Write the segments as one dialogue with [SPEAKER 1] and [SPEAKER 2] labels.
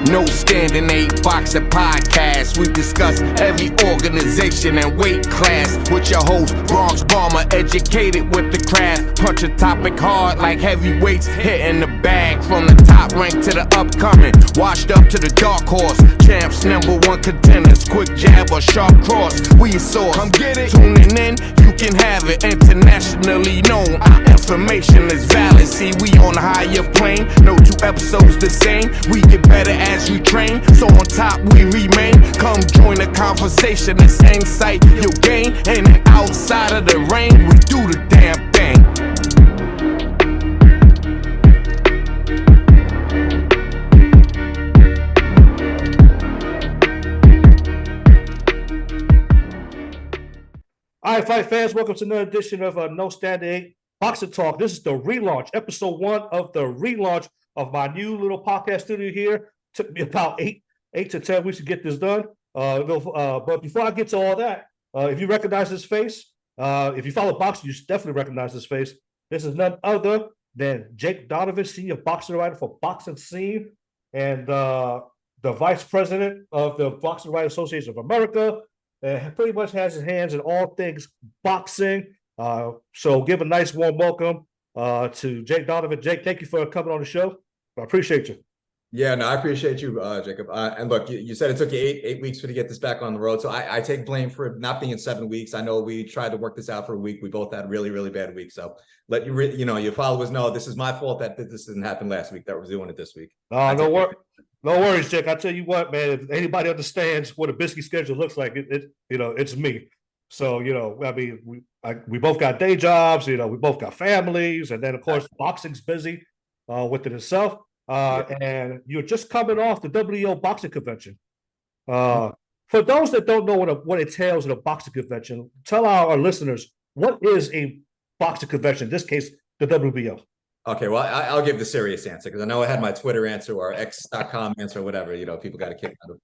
[SPEAKER 1] No Standing 8 Boxing Podcast. We discuss every organization and weight class with your host, Bronx Bomber, educated with the craft. Punch a topic hard like heavyweights, hitting the bag from the top rank to the upcoming. Washed up to the dark horse, champs, #1 contenders. Quick jab or sharp cross, we your source. Come get it. Tuning in, you can have it. Internationally known, our information is valid. See, we on a higher plane, no two episodes the same. We get better as we train, so on top we remain. Come join the conversation, it's insight you'll gain. And then outside of the ring, we do the damn thing.
[SPEAKER 2] All right, fight fans, welcome to another edition of No Standing 8 Boxing Talk. This is the relaunch, episode 1 of the relaunch of my new little podcast studio here. Took me about eight to 10 weeks to get this done. But before I get to all that, if you recognize this face, if you follow boxing, you should definitely recognize this face. This is none other than Jake Donovan, senior boxing writer for Boxing Scene and the vice president of the Boxing Writers Association of America. Pretty much has his hands in all things boxing. So give a nice warm welcome to Jake Donovan. Jake, thank you for coming on the show. I appreciate you.
[SPEAKER 3] Yeah, no, I appreciate you, Jacob. And look, you said it took you eight weeks to get this back on the road. So I take blame for it not being 7 weeks. I know we tried to work this out for a week. We both had really, really bad weeks. So let your followers know this is my fault that this didn't happen last week, that we're doing it this week.
[SPEAKER 2] No worries, Jake. I tell you what, man, if anybody understands what a busy schedule looks like, it's me. So, I mean, we both got day jobs, we both got families, and then of course boxing's busy within itself. And you're just coming off the WBO boxing convention. For those that don't know what entails in a boxing convention, tell our listeners, what is a boxing convention? In this case, the WBO.
[SPEAKER 3] Okay, well, I'll give the serious answer because I know I had my Twitter answer or X.com answer or whatever. People got a kick out of.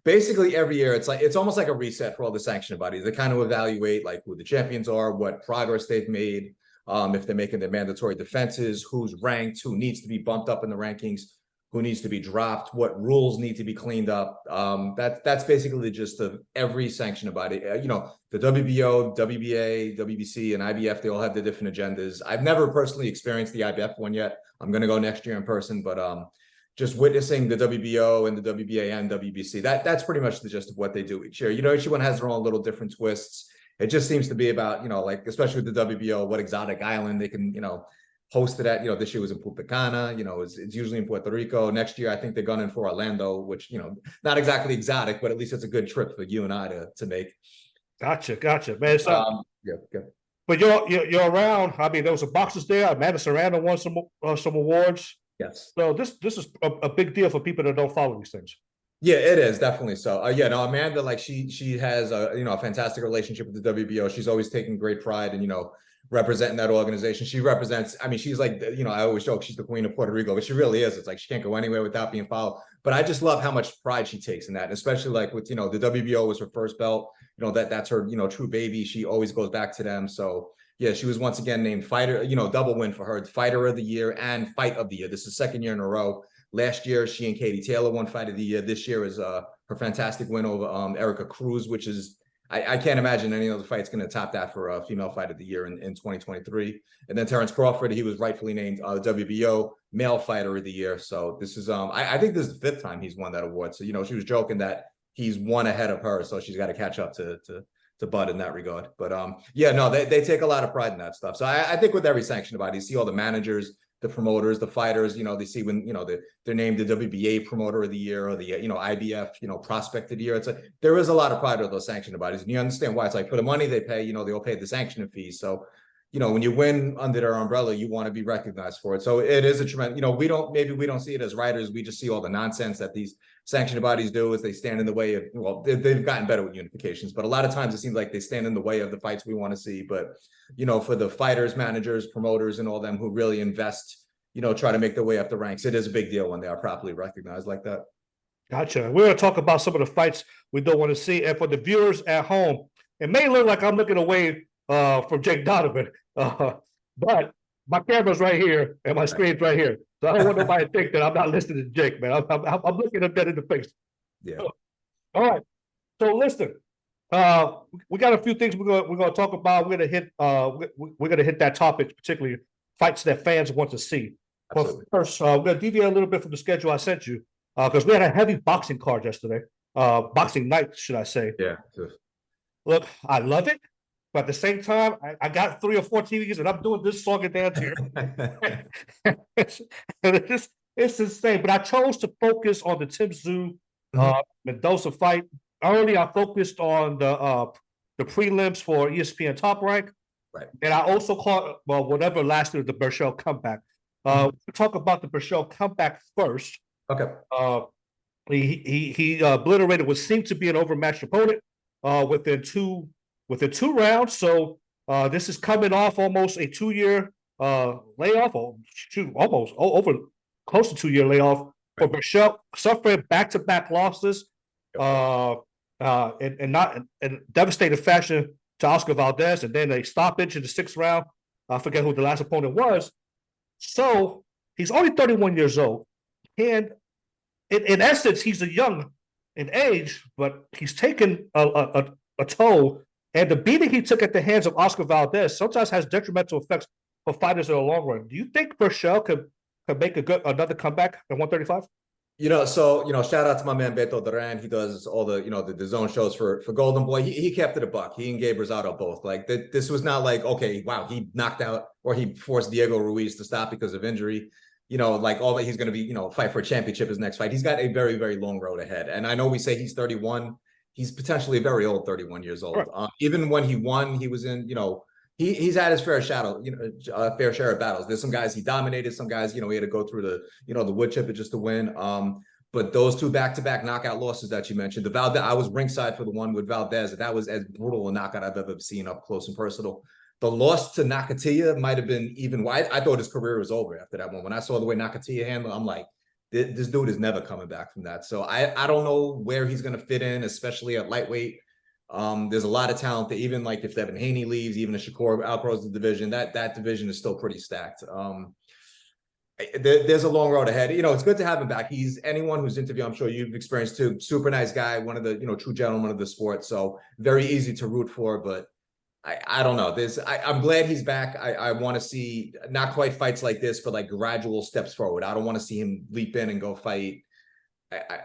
[SPEAKER 3] Basically, every year it's almost like a reset for all the sanctioning bodies. They kind of evaluate like who the champions are, what progress they've made, if they're making their mandatory defenses, who's ranked, who needs to be bumped up in the rankings, who needs to be dropped, what rules need to be cleaned up. That's basically the gist of every sanctioning body. The WBO, WBA, WBC, and IBF, they all have their different agendas. I've never personally experienced the IBF one yet. I'm going to go next year in person, but just witnessing the WBO and the WBA and WBC, that's pretty much the gist of what they do each year. Each one has their own little different twists. It just seems to be about, like, especially with the WBO, what exotic island they can, host it at. This year was in Punta Cana, it's usually in Puerto Rico. Next year, I think they're gunning for Orlando, which, not exactly exotic, but at least it's a good trip for you and I to make.
[SPEAKER 2] Gotcha, man. So,
[SPEAKER 3] yeah.
[SPEAKER 2] But you're around. I mean, there was some boxers there. Madison Randall won some awards.
[SPEAKER 3] Yes.
[SPEAKER 2] So this is a big deal for people that don't follow these things.
[SPEAKER 3] Yeah, it is definitely so. Amanda, like she has a fantastic relationship with the WBO. She's always taking great pride in representing that organization. She represents. I mean, she's like I always joke she's the queen of Puerto Rico, but she really is. It's like she can't go anywhere without being followed. But I just love how much pride she takes in that, and especially like with the WBO was her first belt. That's her true baby. She always goes back to them. So yeah, she was once again named fighter. Double win for her, fighter of the year and fight of the year. This is the second year in a row. Last year, she and Katie Taylor won fight of the year. This year is her fantastic win over Erica Cruz, which is, I can't imagine any other fight's going to top that for a female fight of the year in 2023. And then Terrence Crawford, he was rightfully named WBO male fighter of the year. So this is, I think this is the 5th time he's won that award. So, she was joking that he's one ahead of her. So she's got to catch up to Bud in that regard. But they take a lot of pride in that stuff. So I think with every sanctioned body, you see all the managers, the promoters, the fighters, they see when, they're named the WBA promoter of the year or the, IBF, prospect of the year. It's like, there is a lot of pride of those sanctioned bodies, and you understand why. It's like for the money they pay, they all pay the sanctioning fees. So, when you win under their umbrella, you want to be recognized for it. So it is a tremendous, we don't see it as writers. We just see all the nonsense that these sanctioned bodies do is they stand in the way of, they've gotten better with unifications, but a lot of times it seems like they stand in the way of the fights we want to see. But, for the fighters, managers, promoters, and all them who really invest, try to make their way up the ranks, it is a big deal when they are properly recognized like that.
[SPEAKER 2] Gotcha. We're going to talk about some of the fights we don't want to see. And for the viewers at home, it may look like I'm looking away from Jake Donovan, but my camera's right here and my screen's right here. So I don't want nobody to think that I'm not listening to Jake, man. I'm looking him dead in the face.
[SPEAKER 3] Yeah.
[SPEAKER 2] All right. So listen, we got a few things we're gonna talk about. We're gonna hit that topic, particularly fights that fans want to see.
[SPEAKER 3] Absolutely.
[SPEAKER 2] But first, we're gonna deviate a little bit from the schedule I sent you because we had a heavy boxing card yesterday. Boxing night, should I say?
[SPEAKER 3] Yeah.
[SPEAKER 2] Look, I love it, but at the same time, I got 3 or 4 TVs and I'm doing this song and dance here. It's insane. But I chose to focus on the Tim Tszyu Mendoza fight. Early, I focused on the prelims for ESPN Top Rank.
[SPEAKER 3] Right.
[SPEAKER 2] And I also caught, well, whatever lasted the Berchelt comeback. We'll talk about the Berchelt comeback first.
[SPEAKER 3] Okay.
[SPEAKER 2] He obliterated what seemed to be an overmatched opponent within two rounds. So this is coming off almost a 2-year layoff, or almost over close to 2-year layoff for Berchelt, suffering back-to-back losses in devastating fashion to Oscar Valdez, and then a stoppage in the 6th round. I forget who the last opponent was. So he's only 31 years old, and in essence, he's a young in age, but he's taken a toll. And the beating he took at the hands of Oscar Valdez sometimes has detrimental effects for fighters in the long run. Do you think Berchelt could make another comeback at 135?
[SPEAKER 3] Shout out to my man Beto Duran. He does all the zone shows for Golden Boy. He kept it a buck. He and Gabe Rosado both. Like this was not like, okay, wow, he knocked out or he forced Diego Ruiz to stop because of injury. Like all that he's going to be, fight for a championship his next fight. He's got a very, very long road ahead. And I know we say he's 31. He's potentially a very old 31 years old. Right. Even when he won, he was in, he's had his fair share of battles. There's some guys he dominated, some guys, he had to go through the wood chipper just to win. But those 2 back-to-back knockout losses that you mentioned, I was ringside for the one with Valdez. That was as brutal a knockout I've ever seen up close and personal. The loss to Nakatiya might have been even wide. I thought his career was over after that one. When I saw the way Nakatiya handled, I'm like, this dude is never coming back from that. So I don't know where he's going to fit in, especially at lightweight. There's a lot of talent that even like if Devin Haney leaves, even if Shakur outgrows the division, that division is still pretty stacked. There's a long road ahead. It's good to have him back. He's anyone who's interviewed, I'm sure you've experienced too. Super nice guy, one of the true gentlemen of the sport. So very easy to root for. But I don't know. I'm glad he's back. I want to see not quite fights like this, but like gradual steps forward. I don't want to see him leap in and go fight.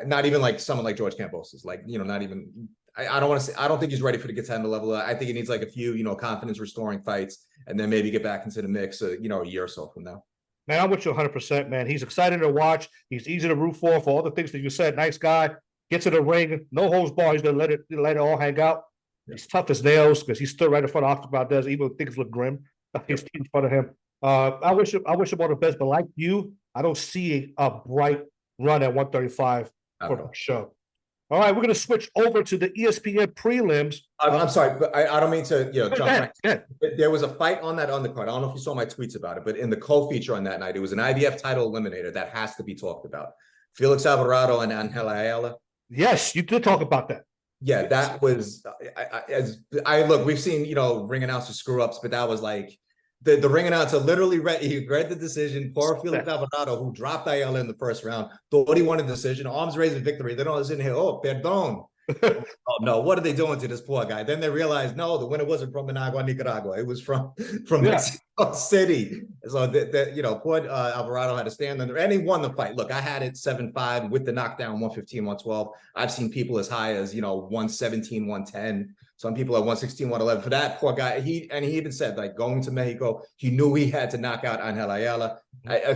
[SPEAKER 3] Not even like someone like George Kambosos. Like not even. I don't want to say. I don't think he's ready for the contender level. I think he needs like a few confidence restoring fights, and then maybe get back into the mix. A year or so from now.
[SPEAKER 2] Man, I'm with you 100%, man. He's exciting to watch. He's easy to root for all the things that you said. Nice guy. Gets to the ring, no holds barred. He's gonna let it all hang out. He's tough as nails because he stood right in front of Oscar Valdez, even when things look grim. He's in front of him. I wish him all the best, but like you, I don't see a bright run at 135 for the show. All right, we're going to switch over to the ESPN prelims.
[SPEAKER 3] I'm sorry, but I don't mean to jump right. There was a fight on that undercard. I don't know if you saw my tweets about it, but in the co-feature on that night, it was an IBF title eliminator that has to be talked about. Felix Alvarado and Angel Ayala.
[SPEAKER 2] Yes, you did talk about that.
[SPEAKER 3] Yeah, that was look. We've seen ring announcers screw ups, but that was like the ring announcer literally read the decision. Poor Felix Alvarado, who dropped Ayala in the first round, thought he won a decision. Arms raised in victory. Then all of a sudden, oh, perdón. Oh no, what are they doing to this poor guy? Then they realized, no, the winner wasn't from Managua, Nicaragua. It was from Mexico City. So poor Alvarado had to stand under, and he won the fight. Look, I had it 7-5 with the knockdown, 115, 112. I've seen people as high as 117, 110. Some people at 116, 111. For that poor guy, he even said, like, going to Mexico, he knew he had to knock out Angel Ayala.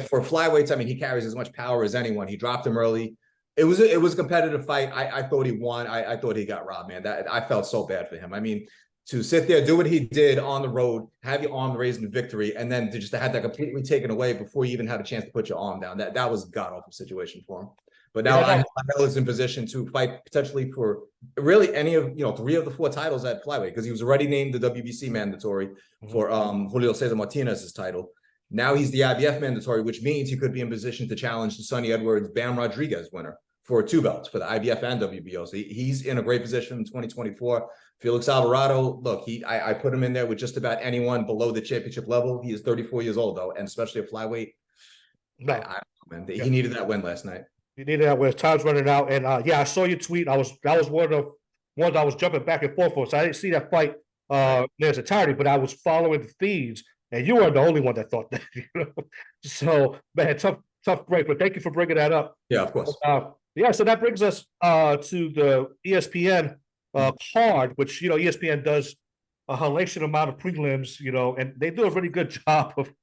[SPEAKER 3] For flyweights, I mean, he carries as much power as anyone. He dropped him early. It was a competitive fight. I thought he won. I thought he got robbed, man. I felt so bad for him. I mean, to sit there, do what he did on the road, have your arm raised in victory, and then to have that completely taken away before you even had a chance to put your arm down. That was a god-awful situation for him. But now Angel is in position to fight potentially for really any of 3 of the 4 titles at flyweight, because he was already named the WBC mandatory for Julio Cesar Martinez's title. Now he's the IBF mandatory, which means he could be in position to challenge the Sonny Edwards Bam Rodriguez winner for 2 belts for the IBF and WBO. So he's in a great position in 2024. Felix Alvarado, look, I put him in there with just about anyone below the championship level. He is 34 years old though, and especially at flyweight.
[SPEAKER 2] No,
[SPEAKER 3] Man, he needed that win last night.
[SPEAKER 2] you needed that when time's running out. And yeah, I saw your tweet. That was one of the ones I was jumping back and forth for. So I didn't see that fight in its entirety, but I was following the feeds, and you weren't the only one that thought that. So man, tough break. But thank you for bringing that up.
[SPEAKER 3] Yeah, of course.
[SPEAKER 2] Yeah, so that brings us to the ESPN card, which ESPN does a hellacious amount of prelims, and they do a really good job of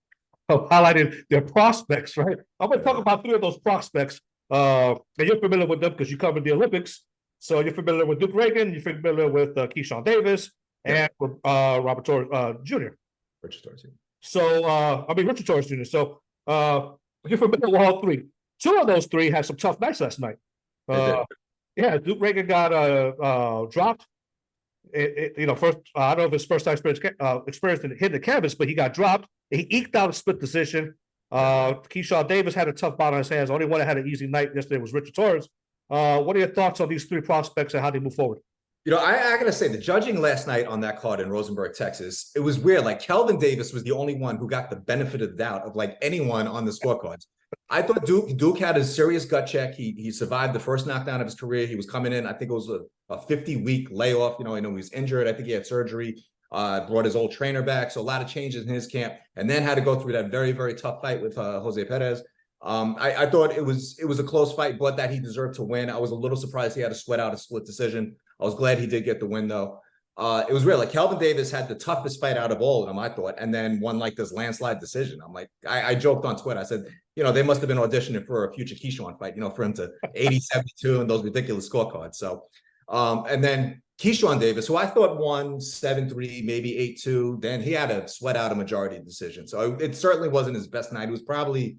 [SPEAKER 2] highlighting their prospects, right? I'm going to talk about 3 of those prospects, and you're familiar with them because you covered the Olympics. So you're familiar with Duke Reagan, you're familiar with Keyshawn Davis, and Robert Torres Jr.
[SPEAKER 3] Richard Torres.
[SPEAKER 2] So Richard Torres Jr. So you're familiar with all 3. 2 of those 3 had some tough nights last night. Yeah, Duke Reagan got dropped. First, I don't know if it's first time experience in hitting the canvas, but he got dropped. He eked out a split decision. Keyshawn Davis had a tough bout on his hands. The only one that had an easy night yesterday was Richard Torres. What are your thoughts on these 3 prospects and how they move forward?
[SPEAKER 3] I gotta say, the judging last night on that card in Rosenberg, Texas, it was weird. Like Kelvin Davis was the only one who got the benefit of the doubt of like anyone on the scorecards. I thought Duke had a serious gut check. He survived the first knockdown of his career. He was coming in. I think it was a 50-week layoff. I know he was injured. I think he had surgery. Brought his old trainer back. So a lot of changes in his camp, and then had to go through that very, very tough fight with Jose Perez. I thought it was a close fight, but that he deserved to win. I was a little surprised he had to sweat out a split decision. I was glad he did get the win though. It was real. Like Kelvin Davis had the toughest fight out of all of them, I thought, and then won like this landslide decision. I'm like, I joked on Twitter. I said, they must have been auditioning for a future Keyshawn fight, for him to 80-72 and those ridiculous scorecards. So, and then Keyshawn Davis, who I thought won 7-3, maybe 8-2, then he had to sweat out a majority decision. So it certainly wasn't his best night. It was probably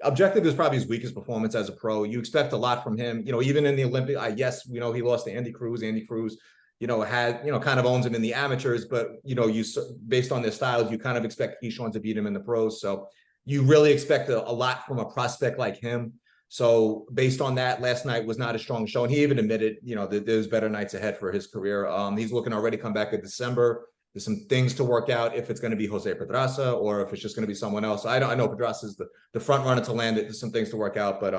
[SPEAKER 3] objectively, it was probably his weakest performance as a pro. You expect a lot from him, even in the Olympic. Yes, he lost to Andy Cruz. Andy Cruz, had kind of owns him in the amateurs, but you based on their styles, you kind of expect Keyshawn to beat him in the pros. So you really expect a lot from a prospect like him. So based on that, last night was not a strong show, and he even admitted, that there's better nights ahead for his career. He's looking already come back in December. There's some things to work out if it's going to be Jose Pedraza or if it's just going to be someone else. I know Pedraza is the front runner to land it. There's some things to work out, but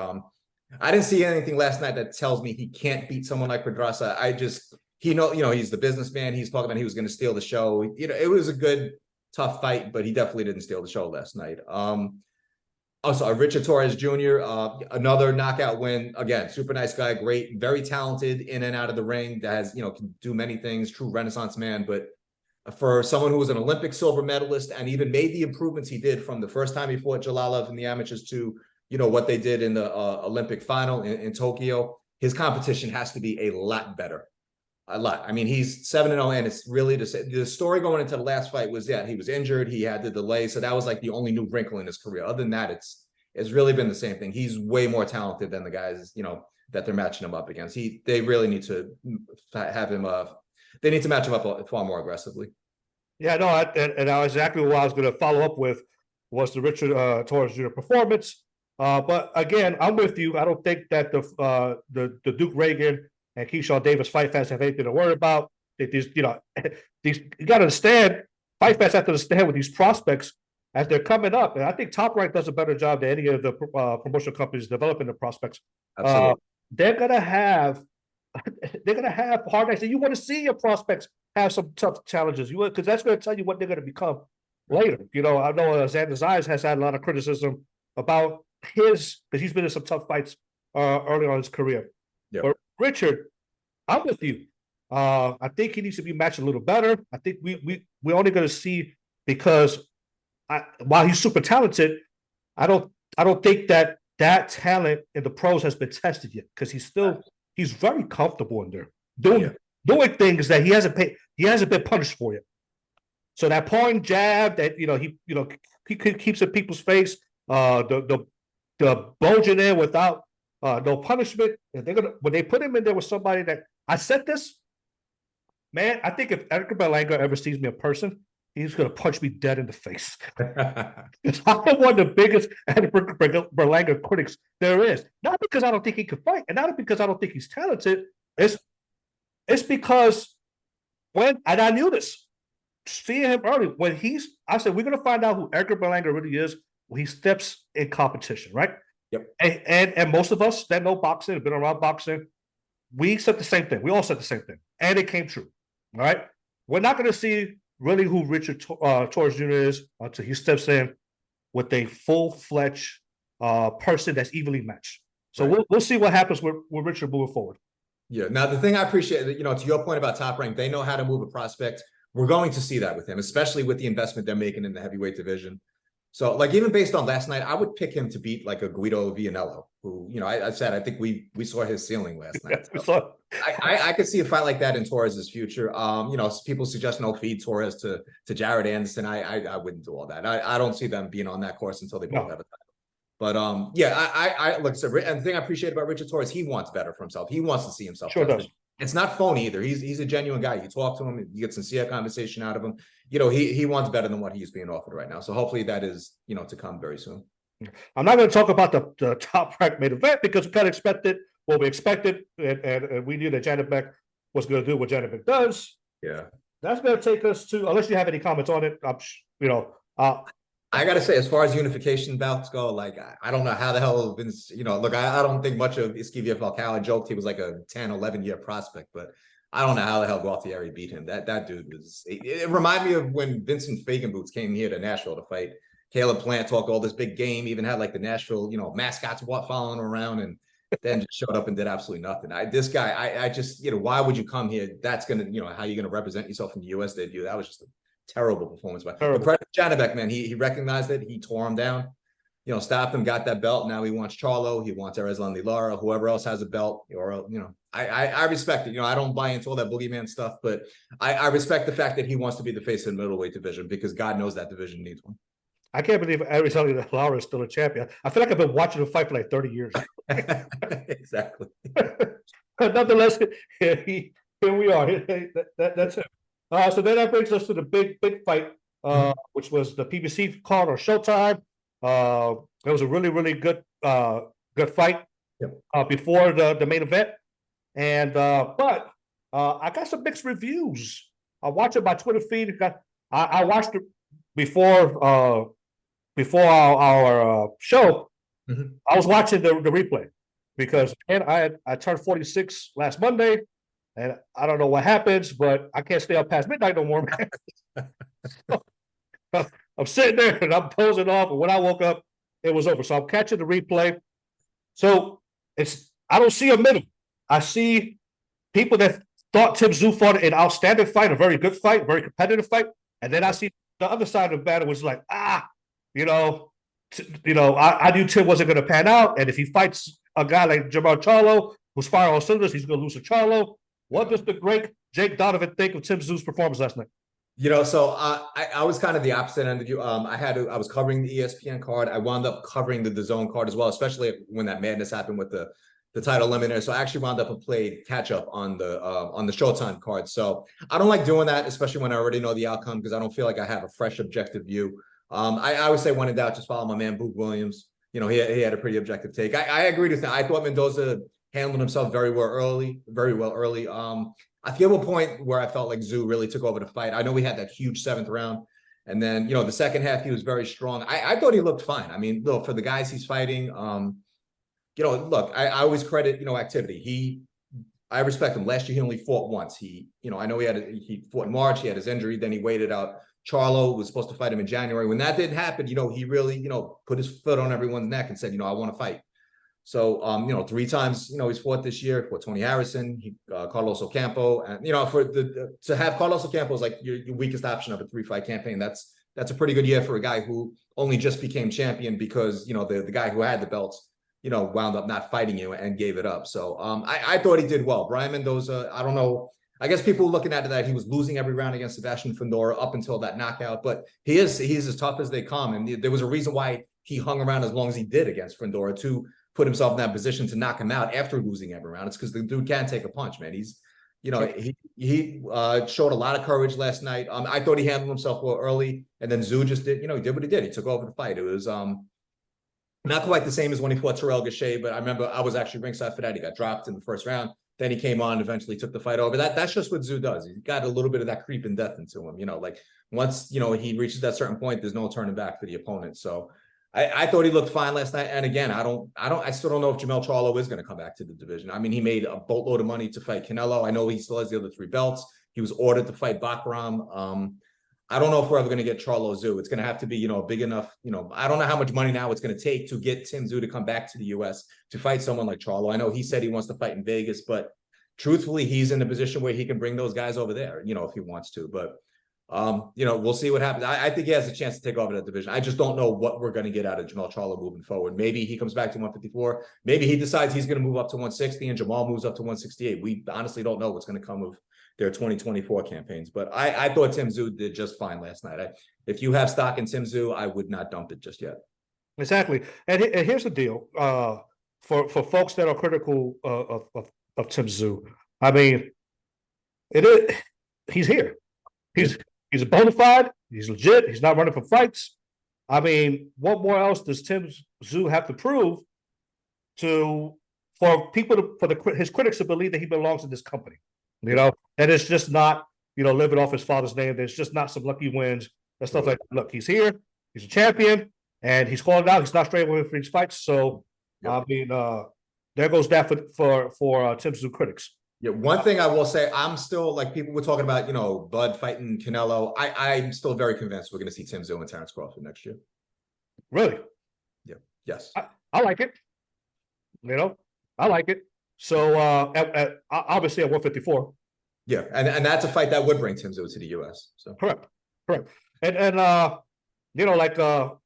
[SPEAKER 3] I didn't see anything last night that tells me he can't beat someone like Pedraza. He's the businessman. He's talking about he was going to steal the show. It was a good, tough fight, but he definitely didn't steal the show last night. Also, Richard Torres Jr., another knockout win. Again, super nice guy, great, very talented in and out of the ring. That has, can do many things. True Renaissance man, but for someone who was an Olympic silver medalist and even made the improvements he did from the first time he fought Jalalov in the amateurs to, what they did in the Olympic final in Tokyo, his competition has to be a lot better. A lot. I mean, he's 7-0, and it's really the story going into the last fight was he was injured, he had the delay, so that was like the only new wrinkle in his career. Other than that, it's really been the same thing. He's way more talented than the guys that they're matching him up against. They really need to have him. They need to match him up far more aggressively.
[SPEAKER 2] Yeah, no, and exactly what I was going to follow up with was the Richard Torres Jr. performance. But again, I'm with you. I don't think that the Duke Reagan and Keyshawn Davis fight fans have anything to worry about. These you got to understand, fight fans have to understand with these prospects as they're coming up. And I think Top Rank does a better job than any of the promotional companies developing the prospects.
[SPEAKER 3] Absolutely.
[SPEAKER 2] They're gonna have hard nights, and you want to see your prospects have some tough challenges. Because that's going to tell you what they're going to become later. I know Xander Zayas has had a lot of criticism about because he's been in some tough fights early on in his career. Yep. But Richard, I'm with you. I think he needs to be matched a little better. I think we're only going to see because while he's super talented, I don't think that talent in the pros has been tested yet because he's very comfortable in there doing things that he hasn't been punished for yet. So that point jab that he keeps in people's face, the bulging in without no punishment. And when they put him in there with somebody that I said this, man, I think if Edgar Berlanga ever sees me in person, he's going to punch me dead in the face. Because I'm one of the biggest Berlanga critics there is. Not because I don't think he can fight, and not because I don't think he's talented. It's because and I knew this, seeing him early, I said, we're going to find out who Edgar Berlanga really is when he steps in competition, right?
[SPEAKER 3] Yep.
[SPEAKER 2] And most of us that know boxing, have been around boxing, we said the same thing. We all said the same thing. And it came true, all right? We're not going to see really who Richard Torres Jr. is until he steps in with a full-fledged person that's evenly matched. So right. we'll see what happens with Richard moving forward.
[SPEAKER 3] Yeah. Now, the thing I appreciate, to your point about Top Rank, they know how to move a prospect. We're going to see that with him, especially with the investment they're making in the heavyweight division. So, like, even based on last night, I would pick him to beat like a Guido Vianello, who, I said, I think we saw his ceiling last night. So I could see a fight like that in Torres's future. People suggest no feed Torres to Jared Anderson. I wouldn't do all that. I don't see them being on that course until they both have a title. But I look, so, and the thing I appreciate about Richard Torres, he wants better for himself. He wants to see himself.
[SPEAKER 2] Sure does.
[SPEAKER 3] It's not phony either. He's a genuine guy. You talk to him, you get sincere conversation out of him. He wants better than what he's being offered right now. So hopefully that is, to come very soon.
[SPEAKER 2] I'm not going to talk about the Top Rank main event because we kind of expected what we expected, and we knew that Janibek was going to do what Janibek does.
[SPEAKER 3] Yeah,
[SPEAKER 2] that's going to take us to, unless you have any comments on it,
[SPEAKER 3] I got to say, as far as unification bouts go, like, I don't know how the hell Vince, look, I don't think much of Esquivia Falcao. I joked he was like a 10, 11-year prospect, but I don't know how the hell Gualtieri beat him. That dude was, it reminded me of when Vincent Fagenboots came here to Nashville to fight. Caleb Plant talked all this big game, even had like the Nashville, mascots following him around, and then just showed up and did absolutely nothing. This guy, I just, why would you come here? That's going to, how you're going to represent yourself in the U.S. debut. That was just a terrible performance by Janibek, man. He recognized it. He tore him down, stopped him, got that belt. Now he wants Charlo. He wants Erislandy Lara, whoever else has a belt, or, I respect it. I don't buy into all that boogeyman stuff, but I respect the fact that he wants to be the face of the middleweight division because God knows that division needs one.
[SPEAKER 2] I can't believe Erislandy Lara is still a champion. I feel like I've been watching him fight for like 30 years.
[SPEAKER 3] Exactly.
[SPEAKER 2] Nonetheless, here we are. That's it. So then that brings us to the big fight, which was the PBC card on Showtime. It was a really, really good fight before the main event. And but I got some mixed reviews. I watched it by Twitter feed. I watched it before our show. Mm-hmm. I was watching the replay because I turned 46 last Monday. And I don't know what happens, but I can't stay up past midnight no more, man. So, I'm sitting there and I'm posing off, and when I woke up, it was over. So I'm catching the replay. So I don't see a middle. I see people that thought Tim Tszyu fought an outstanding fight, a very good fight, very competitive fight, and then I see the other side of the battle was like, I knew Tim wasn't going to pan out, and if he fights a guy like Jermall Charlo, who's firing on cylinders, he's going to lose to Charlo. What does the great Jake Donovan think of Tim Tszyu's performance last night?
[SPEAKER 3] So I was kind of the opposite end of you. I was covering the ESPN card. I wound up covering the DAZN card as well, especially when that madness happened with the title eliminator. So I actually wound up and played catch up on the Showtime card. So I don't like doing that, especially when I already know the outcome, because I don't feel like I have a fresh objective view. I always say when in doubt, just follow my man Boog Williams. He had a pretty objective take. I agreed with him. I thought Mendoza handled himself very well early. I feel a point where I felt like Tszyu really took over the fight. I know we had that huge 7th round, and then the second half he was very strong. I thought he looked fine. I mean, look, for the guys he's fighting, look, I always credit activity. I respect him. Last year he only fought once. I know he fought in March. He had his injury. Then he waited out. Charlo was supposed to fight him in January. When that didn't happen, he really put his foot on everyone's neck and said, I want to fight. So, 3 times, he's fought this year. For Tony Harrison, Carlos Ocampo, and to have Carlos Ocampo as like your weakest option of a 3-fight campaign, that's a pretty good year for a guy who only just became champion because the guy who had the belts, wound up not fighting you and gave it up. So I thought he did well. Brian Mendoza, I don't know. I guess people looking at it that he was losing every round against Sebastian Fundora up until that knockout, but he's as tough as they come, and there was a reason why he hung around as long as he did against Fundora to put himself in that position to knock him out after losing every round. It's because the dude can take a punch, man. He's You know, he showed a lot of courage last night. I thought he handled himself well early, and then Zhu just did, you know, he did what he did. He took over the fight. It was not quite the same as when he fought Terrell Gausha, but I remember I was actually ringside for that. He got dropped in the first round. Then he came on, eventually took the fight over. That's just what Zhu does. He's got a little bit of that creep and death into him. You know, like once, you know, he reaches that certain point, there's no turning back for the opponent. So I thought he looked fine last night. And again, I still don't know if Jamel Charlo is going to come back to the division. I mean, he made a boatload of money to fight Canelo. I know he still has the other 3 belts. He was ordered to fight Bakram. I don't know if we're ever going to get Charlo Zhu. It's going to have to be, you know, big enough, you know, I don't know how much money now it's going to take to get Tim Zhu to come back to the US to fight someone like Charlo. I know he said he wants to fight in Vegas, but truthfully, he's in a position where he can bring those guys over there, you know, if he wants to. But, you know, we'll see what happens. I think he has a chance to take over that division. I just don't know what we're going to get out of Jamel Charlo moving forward. Maybe he comes back to 154. Maybe he decides he's going to move up to 160 and Jamal moves up to 168. We honestly don't know what's going to come of their 2024 campaigns. But I thought Tim Zhu did just fine last night. If you have stock in Tim Zhu, I would not dump it just yet.
[SPEAKER 2] Exactly. And here's the deal. For folks that are critical of Tim Zhu, I mean, he's here. He's a bona fide. He's legit. He's not running for fights. I mean, what more else does Tim Zhu have to prove for people his critics to believe that he belongs in this company? You know, and it's just not, you know, living off his father's name. There's just not some lucky wins and stuff like that. Look, he's here. He's a champion, and he's calling out. He's not straight away for these fights. So, I mean, there goes that for Tim Zhu critics.
[SPEAKER 3] Yeah, one thing I will say, I'm still, like, people were talking about, you know, Bud fighting Canelo. I'm still very convinced we're going to see Tim Zhu and Terrence Crawford next year.
[SPEAKER 2] Really?
[SPEAKER 3] Yeah. Yes.
[SPEAKER 2] I like it. You know, I like it. So obviously at 154.
[SPEAKER 3] Yeah, and that's a fight that would bring Tim Zhu to the US. So
[SPEAKER 2] correct. And you know,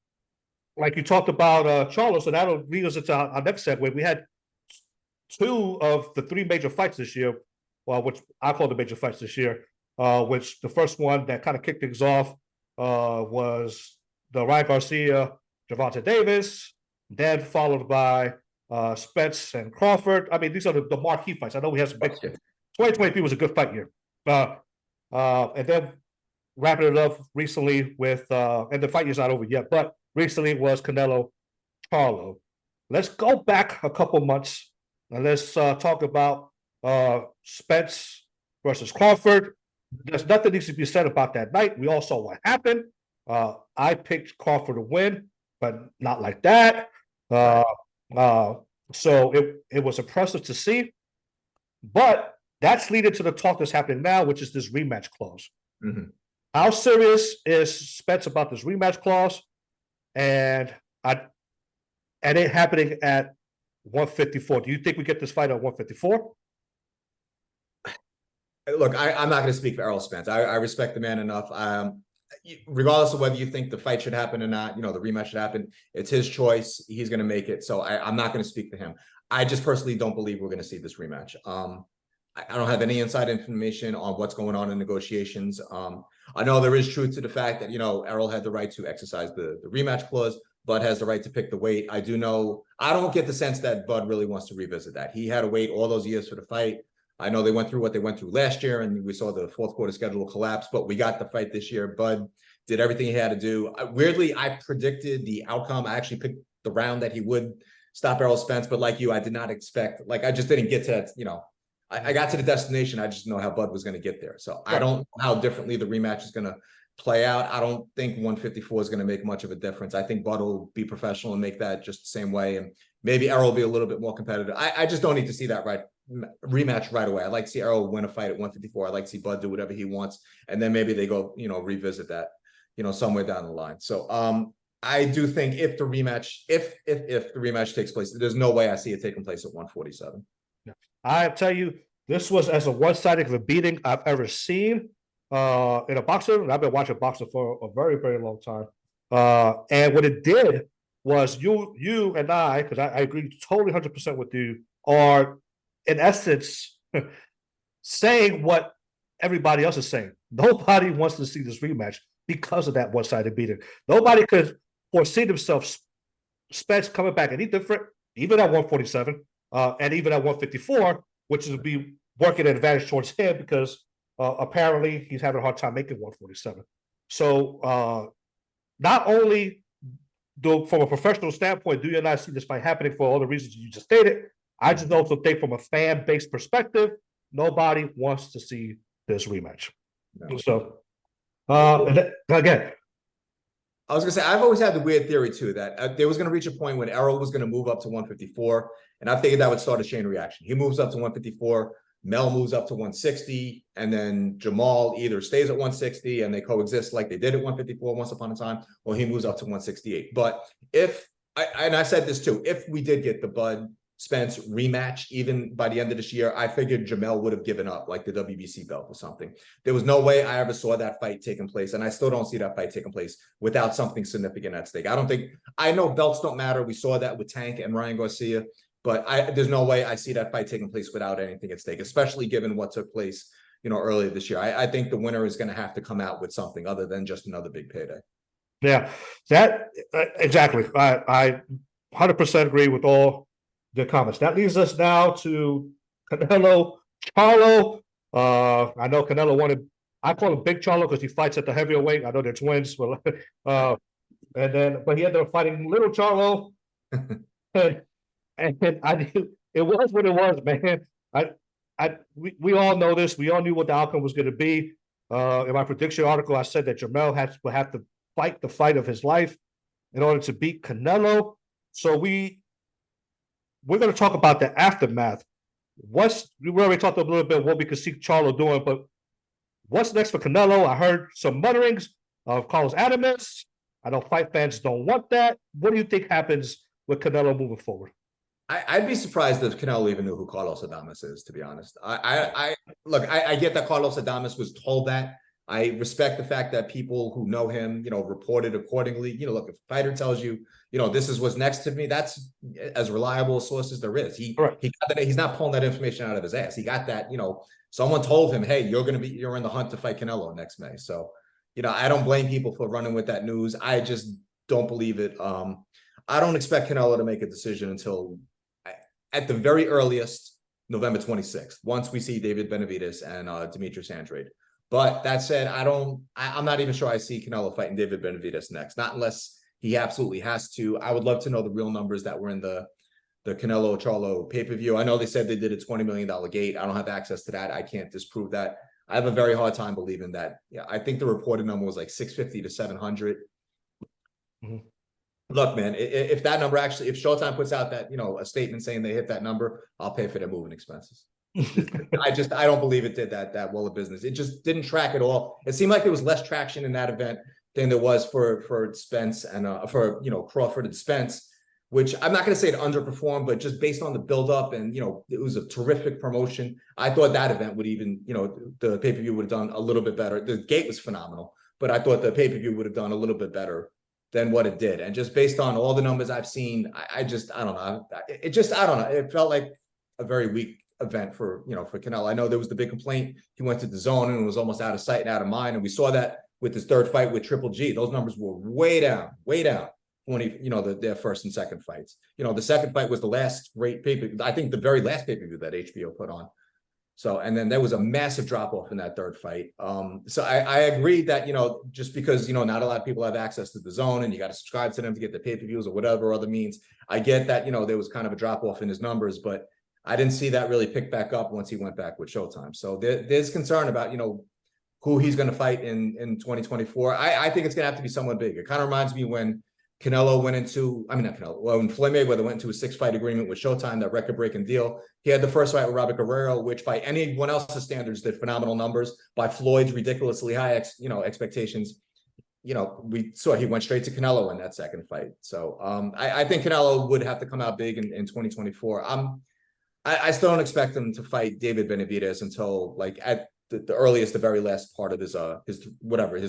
[SPEAKER 2] like you talked about Charlo, so that'll lead us into our next segue. We had 2 of the 3 major fights this year, which I call the major fights this year. Which the first one that kind of kicked things off was the Ryan Garcia, Gervonta Davis, then followed by Spence and Crawford. I mean, these are the marquee fights. I know we have some big. 2023 was a good fight year. And then wrapping it up recently with, and the fight year's not over yet, but recently was Canelo Charlo. Let's go back a couple months and let's talk about Spence versus Crawford. There's nothing needs to be said about that night. We all saw what happened. I picked Crawford to win, but not like that. So it was impressive to see, but that's leading to the talk that's happening now, which is this rematch clause.
[SPEAKER 3] Mm-hmm.
[SPEAKER 2] How serious is Spence about this rematch clause, and it happening at 154? Do you think we get this fight at 154?
[SPEAKER 3] Look, I'm not going to speak for Errol Spence. I respect the man enough. Regardless of whether you think the fight should happen or not, you know, the rematch should happen. It's his choice. He's going to make it. So I'm not going to speak for him. I just personally don't believe we're going to see this rematch. I don't have any inside information on what's going on in negotiations. I know there is truth to the fact that, you know, Errol had the right to exercise the rematch clause. Bud has the right to pick the weight. I don't get the sense that Bud really wants to revisit that. He had to wait all those years for the fight. I know they went through what they went through last year, and we saw the fourth quarter schedule collapse, but we got the fight this year. Bud did everything he had to do. Weirdly, I predicted the outcome. I actually picked the round that he would stop Errol Spence, but like you, I did not expect, like, I just didn't get to that, you know, I got to the destination. I just know how Bud was going to get there. So I don't know how differently the rematch is going to play out. I don't think 154 is going to make much of a difference. I think Bud will be professional and make that just the same way. And maybe Errol will be a little bit more competitive. I just don't need to see that rematch right away. I'd like to see Errol win a fight at 154. I'd like to see Bud do whatever he wants. And then maybe they go, you know, revisit that, you know, somewhere down the line. So I do think if the rematch takes place, there's no way I see it taking place at 147.
[SPEAKER 2] I tell you, this was as one-sided of a beating I've ever seen in a boxer. And I've been watching boxing for a very, very long time. And what it did was you and I, because I agree totally 100% with you, are in essence saying what everybody else is saying. Nobody wants to see this rematch because of that one-sided beating. Nobody could foresee themselves Spence coming back any different, even at 147 and even at 154, which would be working an advantage towards him because apparently he's having a hard time making 147. So not only from a professional standpoint, do you not see this fight happening for all the reasons you just stated? I just also think from a fan-based perspective, nobody wants to see this rematch. No. So, again,
[SPEAKER 3] I was gonna say, I've always had the weird theory too that there was gonna reach a point when Errol was gonna move up to 154, and I figured that would start a chain reaction. He moves up to 154, Mel moves up to 160, and then Jamal either stays at 160 and they coexist like they did at 154 once upon a time, or he moves up to 168. But I said this too, if we did get the Bud Spence rematch, even by the end of this year, I figured Jamel would have given up like the WBC belt or something. There was no way I ever saw that fight taking place, and I still don't see that fight taking place without something significant at stake. I know belts don't matter. We saw that with Tank and Ryan Garcia, but there's no way I see that fight taking place without anything at stake, especially given what took place, earlier this year. I think the winner is going to have to come out with something other than just another big payday.
[SPEAKER 2] Yeah, that exactly. I 100% agree with all the comments. That leads us now to Canelo, Charlo. I know Canelo wanted. I call him Big Charlo because he fights at the heavier weight. I know they're twins, but but he ended up fighting Little Charlo, and I knew it was what it was, man. We all know this. We all knew what the outcome was going to be. In my prediction article, I said that Jamel will have to fight the fight of his life in order to beat Canelo. So we're going to talk about the aftermath. We already talked a little bit what we could see Charlo doing, but what's next for Canelo? I heard some mutterings of Carlos Adames. I know fight fans don't want that. What do you think happens with Canelo moving forward?
[SPEAKER 3] I'd be surprised if Canelo even knew who Carlos Adames is, to be honest. I get that Carlos Adames was told that. I respect the fact that people who know him, reported accordingly. Look, if a fighter tells you, this is what's next to me, that's as reliable a source as there is. He got that. He's not pulling that information out of his ass. He got that, someone told him, hey, you're in the hunt to fight Canelo next May. So, I don't blame people for running with that news. I just don't believe it. I don't expect Canelo to make a decision until at the very earliest, November 26th, once we see David Benavidez and Demetrius Andrade. But that said, I'm not even sure I see Canelo fighting David Benavidez next, not unless he absolutely has to. I would love to know the real numbers that were in the Canelo Charlo pay-per-view. I know they said they did a $20 million gate. I don't have access to that. I can't disprove that. I have a very hard time believing that. Yeah, I think the reported number was like 650 to 700. Mm-hmm. Look, man, if that number if Showtime puts out that, a statement saying they hit that number, I'll pay for their moving expenses. I don't believe it did that well of business. It just didn't track at all. It seemed like there was less traction in that event than there was for Spence and for Crawford and Spence, which I'm not going to say it underperformed, but just based on the buildup and it was a terrific promotion. I thought that event would even the pay-per-view would have done a little bit better. The gate was phenomenal, but I thought the pay-per-view would have done a little bit better than what it did. And just based on all the numbers I've seen, I don't know. I don't know. It felt like a very weak event for Canelo. I know there was the big complaint. He went to the zone and was almost out of sight and out of mind. And we saw that with his third fight with Triple G. Those numbers were way down when their first and second fights. The second fight was the last great pay-per-view. I think the very last pay-per-view that HBO put on. So, and then there was a massive drop off in that third fight. So I agree that, just because, not a lot of people have access to the zone and you got to subscribe to them to get the pay-per-views or whatever other means. I get that, there was kind of a drop off in his numbers, but I didn't see that really pick back up once he went back with Showtime. So there's concern about, who he's going to fight in 2024. I think it's going to have to be someone big. It kind of reminds me when Canelo went into, when Floyd Mayweather went into a 6-fight agreement with Showtime, that record-breaking deal. He had the first fight with Robert Guerrero, which by anyone else's standards did phenomenal numbers. By Floyd's ridiculously high expectations, we saw he went straight to Canelo in that second fight. So I think Canelo would have to come out big in 2024. I still don't expect him to fight David Benavidez until like at the earliest, the very last part of his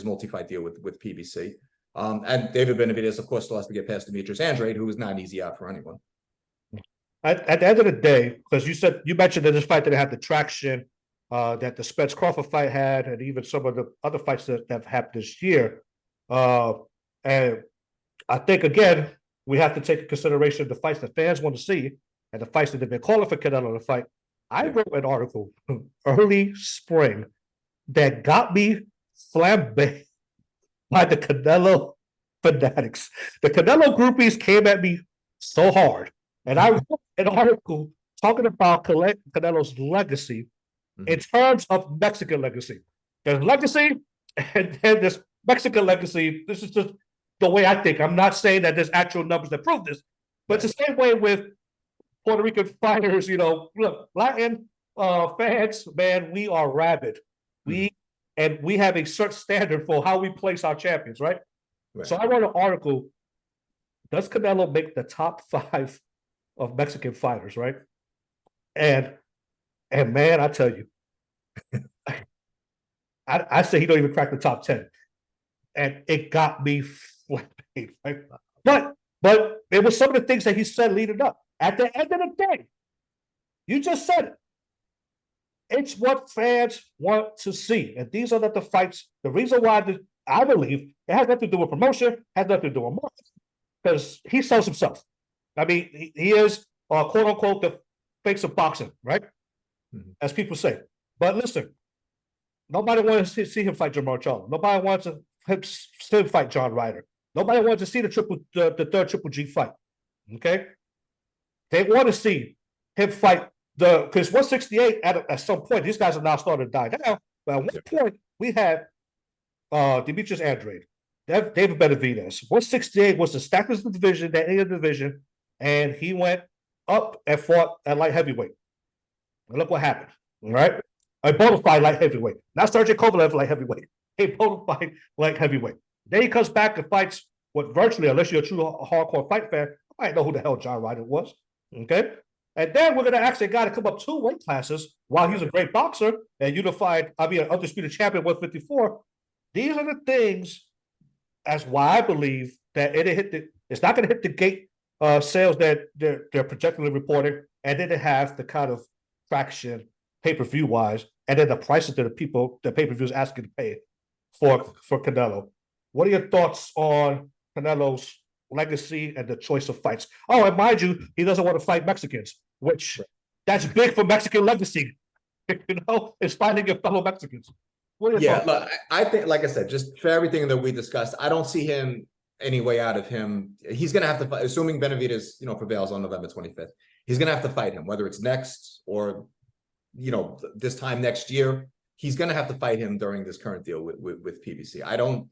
[SPEAKER 3] multi-fight deal with PBC. And David Benavidez, of course, still has to get past Demetrius Andrade, who is not an easy out for anyone.
[SPEAKER 2] At the end of the day, because you mentioned that this fight didn't have the traction that the Spence Crawford fight had, and even some of the other fights that have happened this year. And I think again, we have to take into consideration the fights that fans want to see and the fights that they've been calling for Canelo to fight. I wrote an article early spring that got me flambéed by the Canelo fanatics. The Canelo groupies came at me so hard. And I wrote an article talking about Canelo's legacy in terms of Mexican legacy. There's legacy, and then there's Mexican legacy. This is just the way I think. I'm not saying that there's actual numbers that prove this, but it's the same way with Puerto Rican fighters. Look, Latin fans, man, we are rabid. We have a certain standard for how we place our champions, right? So I wrote an article. Does Canelo make the top 5 of Mexican fighters, right? And man, I tell you, I say he don't even crack the top 10. And it got me flipping. Right? But it was some of the things that he said leading up. At the end of the day, you just said it. It's what fans want to see. And these are not the fights. The reason why I believe it has nothing to do with promotion, has nothing to do with marketing, because he sells himself. I mean, he is, quote unquote, the face of boxing, right? As people say. But listen, nobody wants to see him fight Jamal Charlo. Nobody wants to see him fight John Ryder. Nobody wants to see the third Triple G fight. Okay? They want to see him fight because 168 at some point, these guys are now starting to die down. But at one point, we had Demetrius Andrade, David Benavidez. 168 was the stackest of the division, that A division, and he went up and fought at light heavyweight. And look what happened. All right? A bona fide light heavyweight. Not Sergey Kovalev light heavyweight. A bona fide light heavyweight. Then he comes back and fights what virtually, unless you're a true hardcore fight fan, I might know who the hell John Ryder was. Okay? And then we're going to ask a guy to come up 2 weight classes while he's a great boxer and an undisputed champion 154. These are the things as why I believe that it's not going to hit the gate sales that they're projecting reporting, and then they have the kind of traction pay-per-view wise, and then the prices that the pay-per-view is asking to pay for Canelo. What are your thoughts on Canelo's legacy and the choice of fights? Oh, and mind you, he doesn't want to fight Mexicans, which that's big for Mexican legacy. It's finding your fellow Mexicans. What are your thoughts?
[SPEAKER 3] Look, I think, like I said, just for everything that we discussed, I don't see him any way out of him. He's going to have to fight, assuming Benavidez, prevails on November 25th. He's going to have to fight him, whether it's next or, this time next year. He's going to have to fight him during this current deal with PBC. I don't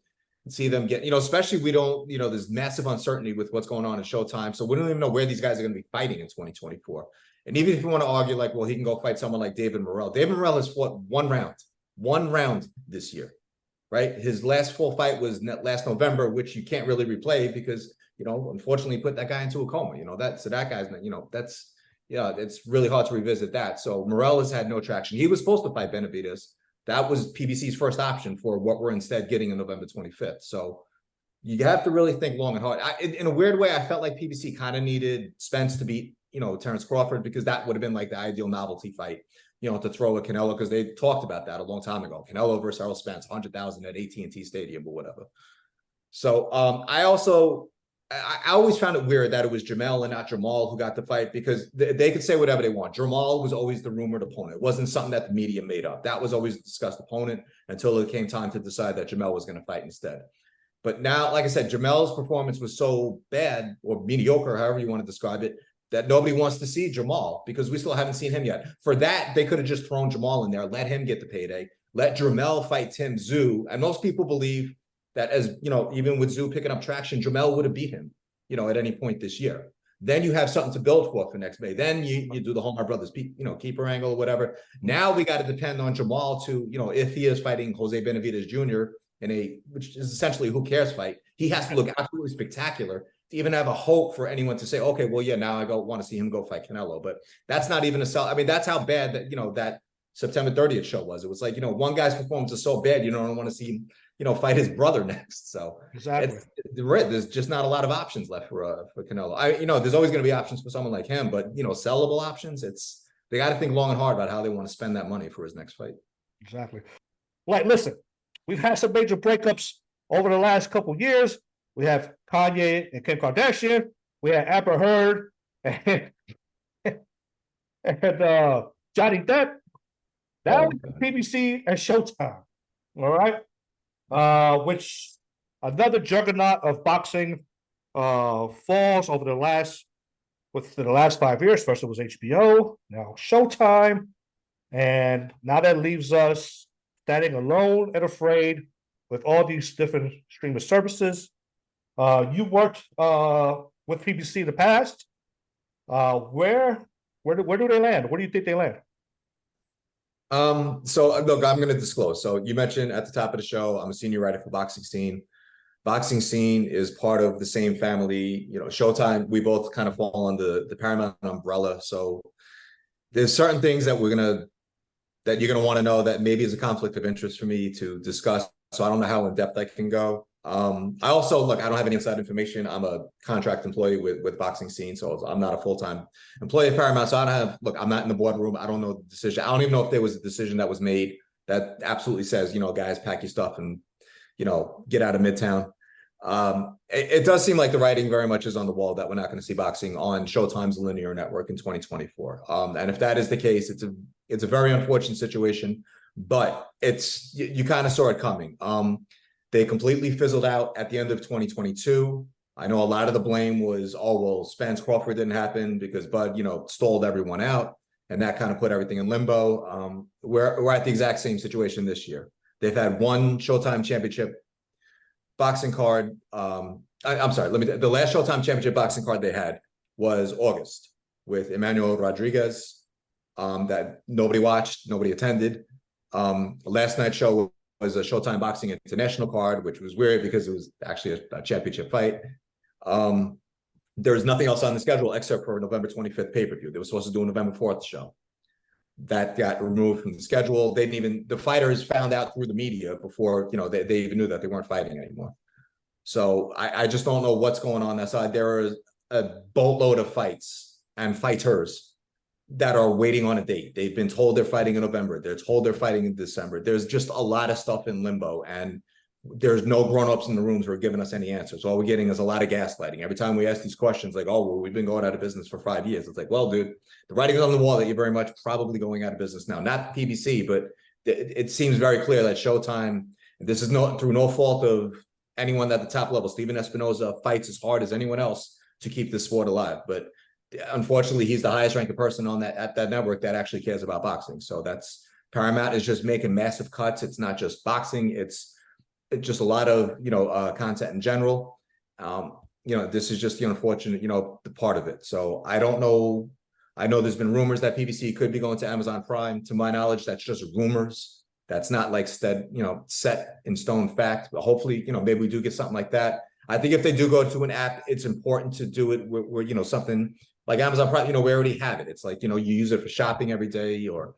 [SPEAKER 3] see them get, especially we don't, there's massive uncertainty with what's going on in Showtime. So we don't even know where these guys are going to be fighting in 2024. And even if you want to argue like, well, he can go fight someone like David Morrell. David Morrell has fought one round this year, right? His last full fight was last November, which you can't really replay because, unfortunately put that guy into a coma, that guy's, it's really hard to revisit that. So Morrell has had no traction. He was supposed to fight Benavidez. That was PBC's first option for what we're instead getting on November 25th. So you have to really think long and hard. In a weird way, I felt like PBC kind of needed Spence to beat, Terrence Crawford, because that would have been like the ideal novelty fight, to throw at Canelo, because they talked about that a long time ago. Canelo versus Errol Spence, 100,000 at AT&T Stadium or whatever. So I always found it weird that it was Jamel and not Jamal who got the fight, because they could say whatever they want. Jamal was always the rumored opponent. It wasn't something that the media made up. That was always a discussed opponent until it came time to decide that Jamel was going to fight instead. But now, like I said, Jamel's performance was so bad or mediocre, however you want to describe it, that nobody wants to see Jamal because we still haven't seen him yet. For that, they could have just thrown Jamal in there, let him get the payday, let Jamel fight Tim Tszyu. And most people believe that, as even with Tszyu picking up traction, Jamel would have beat him, at any point this year. Then you have something to build for next May. Then you do the Hallmark Brothers, keeper angle or whatever. Now we got to depend on Jamal to, if he is fighting Jose Benavidez Jr. Which is essentially a who cares fight, he has to look absolutely spectacular to even have a hope for anyone to say, okay, well, yeah, now I want to see him go fight Canelo. But that's not even a sell. I mean, that's how bad that, that September 30th show was. It was like, one guy's performance is so bad, you don't want to see him, fight his brother next. So
[SPEAKER 2] exactly.
[SPEAKER 3] There's just not a lot of options left for Canelo. There's always going to be options for someone like him, but, sellable options, they got to think long and hard about how they want to spend that money for his next fight.
[SPEAKER 2] Exactly. Like, listen, we've had some major breakups over the last couple of years. We have Kanye and Kim Kardashian. We had Amber Heard and Johnny Depp. Now PBC and Showtime. All right. Which another juggernaut of boxing falls over the last 5 years. First it was HBO, now Showtime. And now that leaves us standing alone and afraid with all these different streaming services. You worked with PBC in the past. Where do they land? Where do you think they land?
[SPEAKER 3] So look, I'm going to disclose. So you mentioned at the top of the show, I'm a senior writer for Boxing Scene. Boxing Scene is part of the same family. You know, Showtime, we both kind of fall under the Paramount umbrella. So there's certain things that you're going to want to know that maybe is a conflict of interest for me to discuss. So I don't know how in depth I can go. I also, look, I don't have any inside information. I'm a contract employee with Boxing Scene, so I'm not a full-time employee of Paramount. So I don't have, look, I'm not in the boardroom. I don't know the decision. I don't even know if there was a decision that was made that absolutely says, you know, guys, pack your stuff and, you know, get out of Midtown. It does seem like the writing very much is on the wall that we're not going to see boxing on Showtime's linear network in 2024. And if that is the case, it's a very unfortunate situation, but you kind of saw it coming. They completely fizzled out at the end of 2022. I know a lot of the blame was, oh, well, Spence, Crawford didn't happen because Bud, you know, stalled everyone out, and that kind of put everything in limbo. We're at the exact same situation this year. They've had one Showtime championship boxing card. I'm sorry, the last Showtime championship boxing card they had was August with Emmanuel Rodriguez, that nobody watched, nobody attended. Last night's show was a Showtime Boxing International card, which was weird because it was actually a championship fight. There was nothing else on the schedule except for November 25th pay-per-view. They were supposed to do a November 4th show. That got removed from the schedule. The fighters found out through the media before, you know, they even knew that they weren't fighting anymore. So I just don't know what's going on that side. There are a boatload of fights and fighters that are waiting on a date. They've been told they're fighting in November. They're told they're fighting in December. There's just a lot of stuff in limbo, and there's no grown-ups in the rooms who are giving us any answers. All we're getting is a lot of gaslighting. Every time we ask these questions, like, oh, well, we've been going out of business for 5 years. It's like, well, dude, the writing's on the wall that you're very much probably going out of business now. Not PBC, but it seems very clear that Showtime, this is through no fault of anyone at the top level. Steven Espinoza fights as hard as anyone else to keep this sport alive. But unfortunately, he's the highest ranking person at that network that actually cares about boxing. So Paramount is just making massive cuts. It's not just boxing. It's just a lot of, you know, content in general. You know, this is just the unfortunate, you know, the part of it. So I don't know. I know there's been rumors that PBC could be going to Amazon Prime. To my knowledge, that's just rumors. That's not like set in stone fact. But hopefully, you know, maybe we do get something like that. I think if they do go to an app, it's important to do it where you know, something like Amazon Prime, you know, we already have it. It's like, you know, you use it for shopping every day or,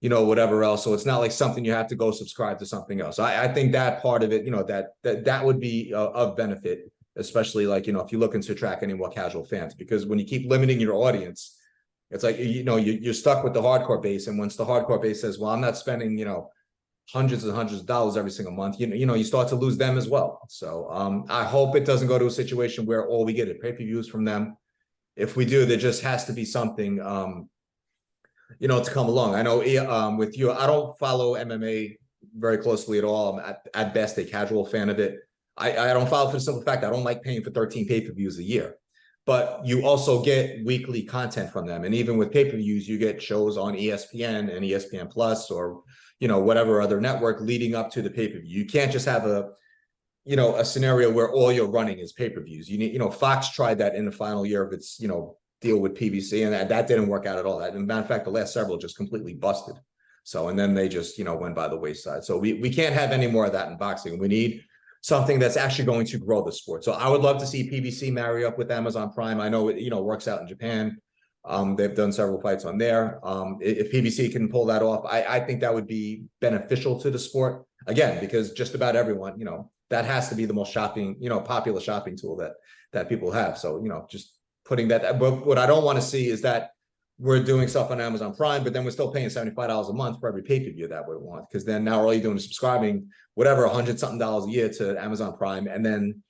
[SPEAKER 3] you know, whatever else. So it's not like something you have to go subscribe to something else. I think that part of it, you know, that would be of benefit, especially like, you know, if you're looking to attract any more casual fans, because when you keep limiting your audience, it's like, you know, you're stuck with the hardcore base. And once the hardcore base says, well, I'm not spending, you know, hundreds and hundreds of dollars every single month, you know, you start to lose them as well. So I hope it doesn't go to a situation where all we get is pay-per-views from them. If we do, there just has to be something, you know, to come along. I know with you, I don't follow MMA very closely at all. I'm at best a casual fan of it. I don't follow for the simple fact I don't like paying for 13 pay-per-views a year. But you also get weekly content from them. And even with pay-per-views, you get shows on ESPN and ESPN Plus or, you know, whatever other network leading up to the pay-per-view. You can't just have a scenario where all you're running is pay-per-views. You need, you know, Fox tried that in the final year of its, you know, deal with PBC, and that didn't work out at all. That, as a matter of fact, the last several just completely busted. So, and then they just, you know, went by the wayside. So we can't have any more of that in boxing. We need something that's actually going to grow the sport. So I would love to see PBC marry up with Amazon Prime. I know it, you know, works out in Japan. They've done several fights on there. If PBC can pull that off, I think that would be beneficial to the sport. Again, because just about everyone, you know, that has to be the most popular shopping tool that people have. So, you know, just putting that. But what I don't want to see is that we're doing stuff on Amazon Prime, but then we're still paying $75 a month for every pay-per-view that we want. Because then now all you're doing is subscribing, whatever, $100-something a year to Amazon Prime, and then,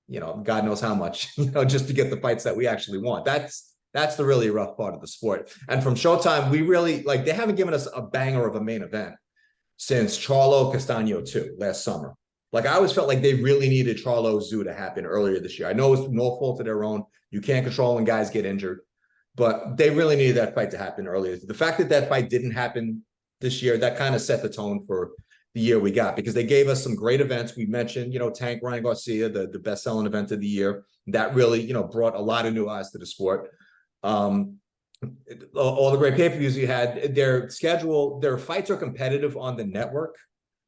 [SPEAKER 3] you know, God knows how much, you know, just to get the fights that we actually want. That's That's the really rough part of the sport. And from Showtime, we really like they haven't given us a banger of a main event since Charlo Castano 2 last summer. Like I always felt like they really needed Charlo Zoo to happen earlier this year. I know it's no fault of their own. You can't control when guys get injured, but they really needed that fight to happen earlier. The fact that that fight didn't happen this year, that kind of set the tone for the year we got, because they gave us some great events. We mentioned, Tank Ryan Garcia, the best-selling event of the year. That really, brought a lot of new eyes to the sport. All the great pay-per-views you had, their schedule, their fights are competitive on the network.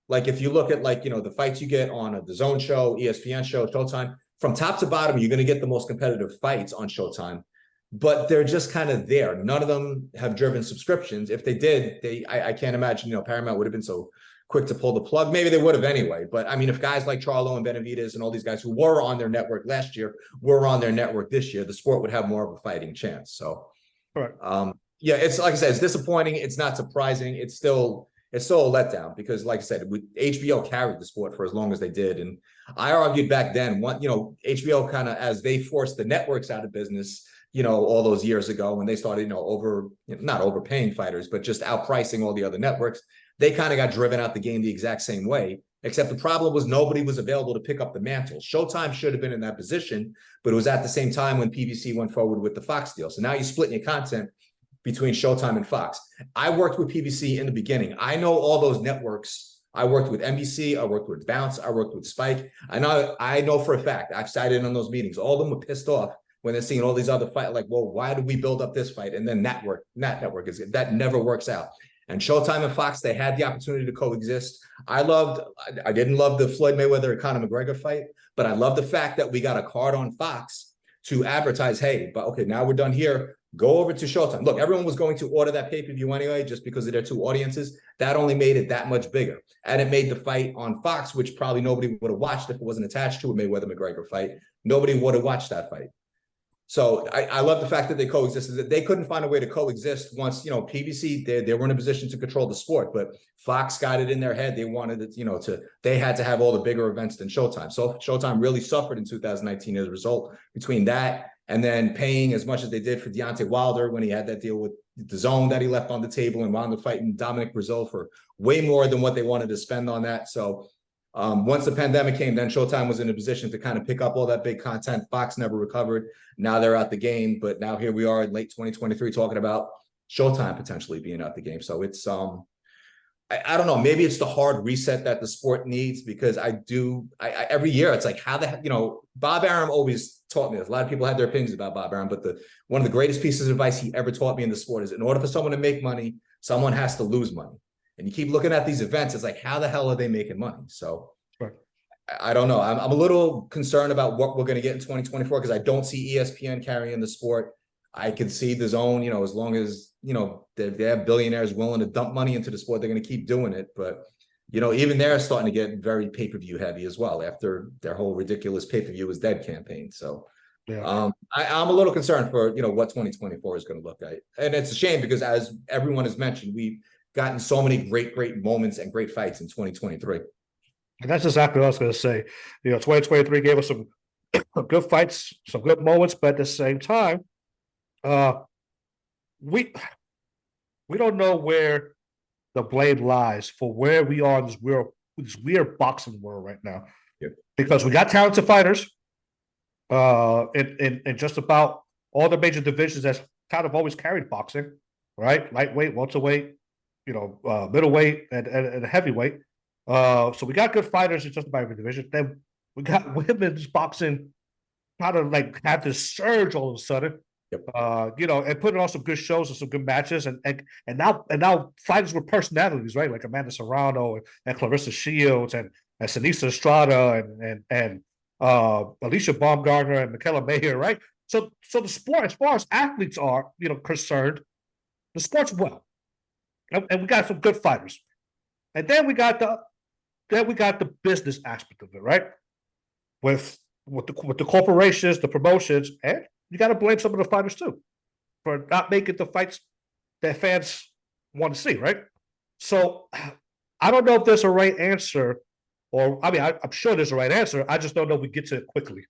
[SPEAKER 3] Like if you look at the fights you get on the Zone show, ESPN show, Showtime, from top to bottom, you're going to get the most competitive fights on Showtime, but they're just kind of there. None of them have driven subscriptions. If they did, I can't imagine, Paramount would have been so quick to pull the plug. Maybe they would have anyway. But I mean, if guys like Charlo and Benavidez and all these guys who were on their network last year were on their network this year, the sport would have more of a fighting chance. So, yeah, it's like I said, it's disappointing. It's not surprising. It's still a letdown because, like I said, HBO carried the sport for as long as they did. And I argued back then, HBO kind of, as they forced the networks out of business, all those years ago when they started, not overpaying fighters, but just outpricing all the other networks, they kind of got driven out the game the exact same way, except the problem was nobody was available to pick up the mantle. Showtime should have been in that position, but it was at the same time when PBC went forward with the Fox deal. So now you're splitting your content between Showtime and Fox. I worked with PBC in the beginning. I know all those networks. I worked with NBC. I worked with Bounce. I worked with Spike. I know for a fact, I've sat in on those meetings. All of them were pissed off when they're seeing all these other fights, like, well, why did we build up this fight? And then that network never works out. And Showtime and Fox, they had the opportunity to coexist. I didn't love the Floyd Mayweather and Conor McGregor fight, but I love the fact that we got a card on Fox to advertise, hey, but okay, now we're done here. Go over to Showtime. Look, everyone was going to order that pay-per-view anyway, just because of their two audiences. That only made it that much bigger. And it made the fight on Fox, which probably nobody would have watched if it wasn't attached to a Mayweather-McGregor fight. Nobody would have watched that fight. So I love the fact that they coexisted. That they couldn't find a way to coexist once, PBC, they were in a position to control the sport, but Fox got it in their head. They wanted it, they had to have all the bigger events than Showtime. So Showtime really suffered in 2019 as a result between that and then paying as much as they did for Deontay Wilder when he had that deal with the Zone that he left on the table and wound up fighting Dominic Brazil for way more than what they wanted to spend on that. So once the pandemic came, then Showtime was in a position to kind of pick up all that big content. Fox never recovered. Now they're out the game, but now here we are in late 2023 talking about Showtime potentially being out the game. So it's, I don't know, maybe it's the hard reset that the sport needs, because every year it's like, how the heck, Bob Arum always taught me this. A lot of people had their opinions about Bob Arum, but one of the greatest pieces of advice he ever taught me in the sport is, in order for someone to make money, someone has to lose money. And you keep looking at these events, it's like, how the hell are they making money? So I don't know. I'm a little concerned about what we're going to get in 2024, because I don't see ESPN carrying the sport. I can see the Zone, as long as, they have billionaires willing to dump money into the sport, they're going to keep doing it. But, even they're starting to get very pay-per-view heavy as well after their whole ridiculous pay-per-view is dead campaign. So yeah. I'm a little concerned for, what 2024 is going to look like. And it's a shame because, as everyone has mentioned, we've gotten so many great moments and great fights in 2023.
[SPEAKER 2] And that's exactly what I was going to say. 2023 gave us some good fights, some good moments, but at the same time, we don't know where the blame lies for where we are in this weird boxing world right now.
[SPEAKER 3] Yep.
[SPEAKER 2] Because we got talented fighters in just about all the major divisions that's kind of always carried boxing, right? Lightweight, welterweight, middleweight, and heavyweight. So we got good fighters in just about every division. Then we got women's boxing kind of like had this surge all of a sudden. Yep. And putting on some good shows and some good matches, and now fighters with personalities, right? Like Amanda Serrano and Clarissa Shields and Sinisa Estrada and Alicia Baumgartner and Michaela Mayer, right? So the sport, as far as athletes are, concerned, the sport's well, and we got some good fighters, and then we got the business aspect of it, right? With the corporations, the promotions, and you got to blame some of the fighters too for not making the fights that fans want to see, right? So I don't know if there's a right answer, or I'm sure there's a right answer. I just don't know if we get to it quickly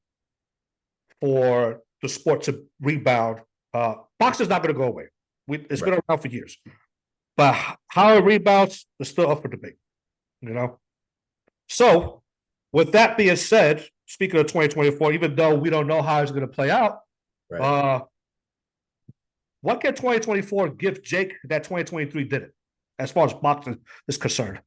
[SPEAKER 2] for the sport to rebound Boxing's not going to go away. It's been around for years. But how it rebounds is still up for debate. So, with that being said, speaking of 2024, even though we don't know how it's going to play out, what can 2024 give Jake that 2023 didn't, as far as boxing is concerned?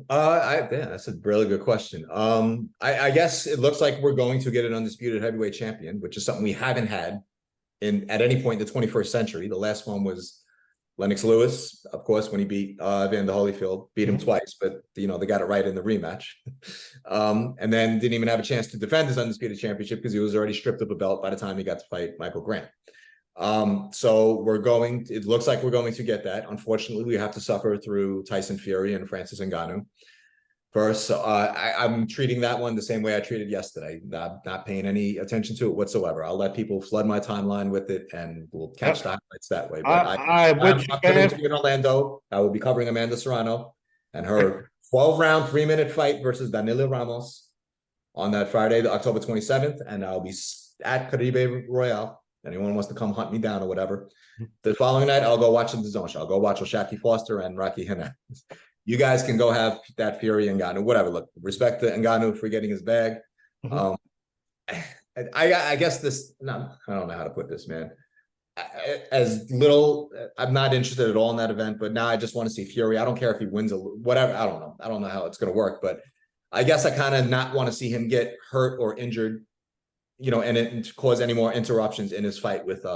[SPEAKER 3] That's a really good question. I guess it looks like we're going to get an undisputed heavyweight champion, which is something we haven't had at any point in the 21st century. The last one was Lennox Lewis, of course, when he beat Evander Holyfield, beat him twice, but they got it right in the rematch. And then didn't even have a chance to defend his undisputed championship because he was already stripped of a belt by the time he got to fight Michael Grant. So it looks like we're going to get that. Unfortunately, we have to suffer through Tyson Fury and Francis Ngannou first. So I'm treating that one the same way I treated yesterday, not paying any attention to it whatsoever. I'll let people flood my timeline with it and we'll catch the highlights that way. But I'm coming to in Orlando. I will be covering Amanda Serrano and her 12-round 3-minute fight versus Danilo Ramos on that Friday, October 27th. And I'll be at Caribe Royale. Anyone wants to come hunt me down or whatever. The following night, I'll go watch the DAZN show. I'll go watch Oshaki Foster and Rocky Hernandez. You guys can go have that Fury and Ngannou, whatever. Look, respect to Ngannou for getting his bag. I guess I don't know how to put this, man. I'm not interested at all in that event, but now I just want to see Fury. I don't care if he wins or whatever. I don't know. I don't know how it's going to work, but I guess I kind of not want to see him get hurt or injured, and it cause any more interruptions in his fight with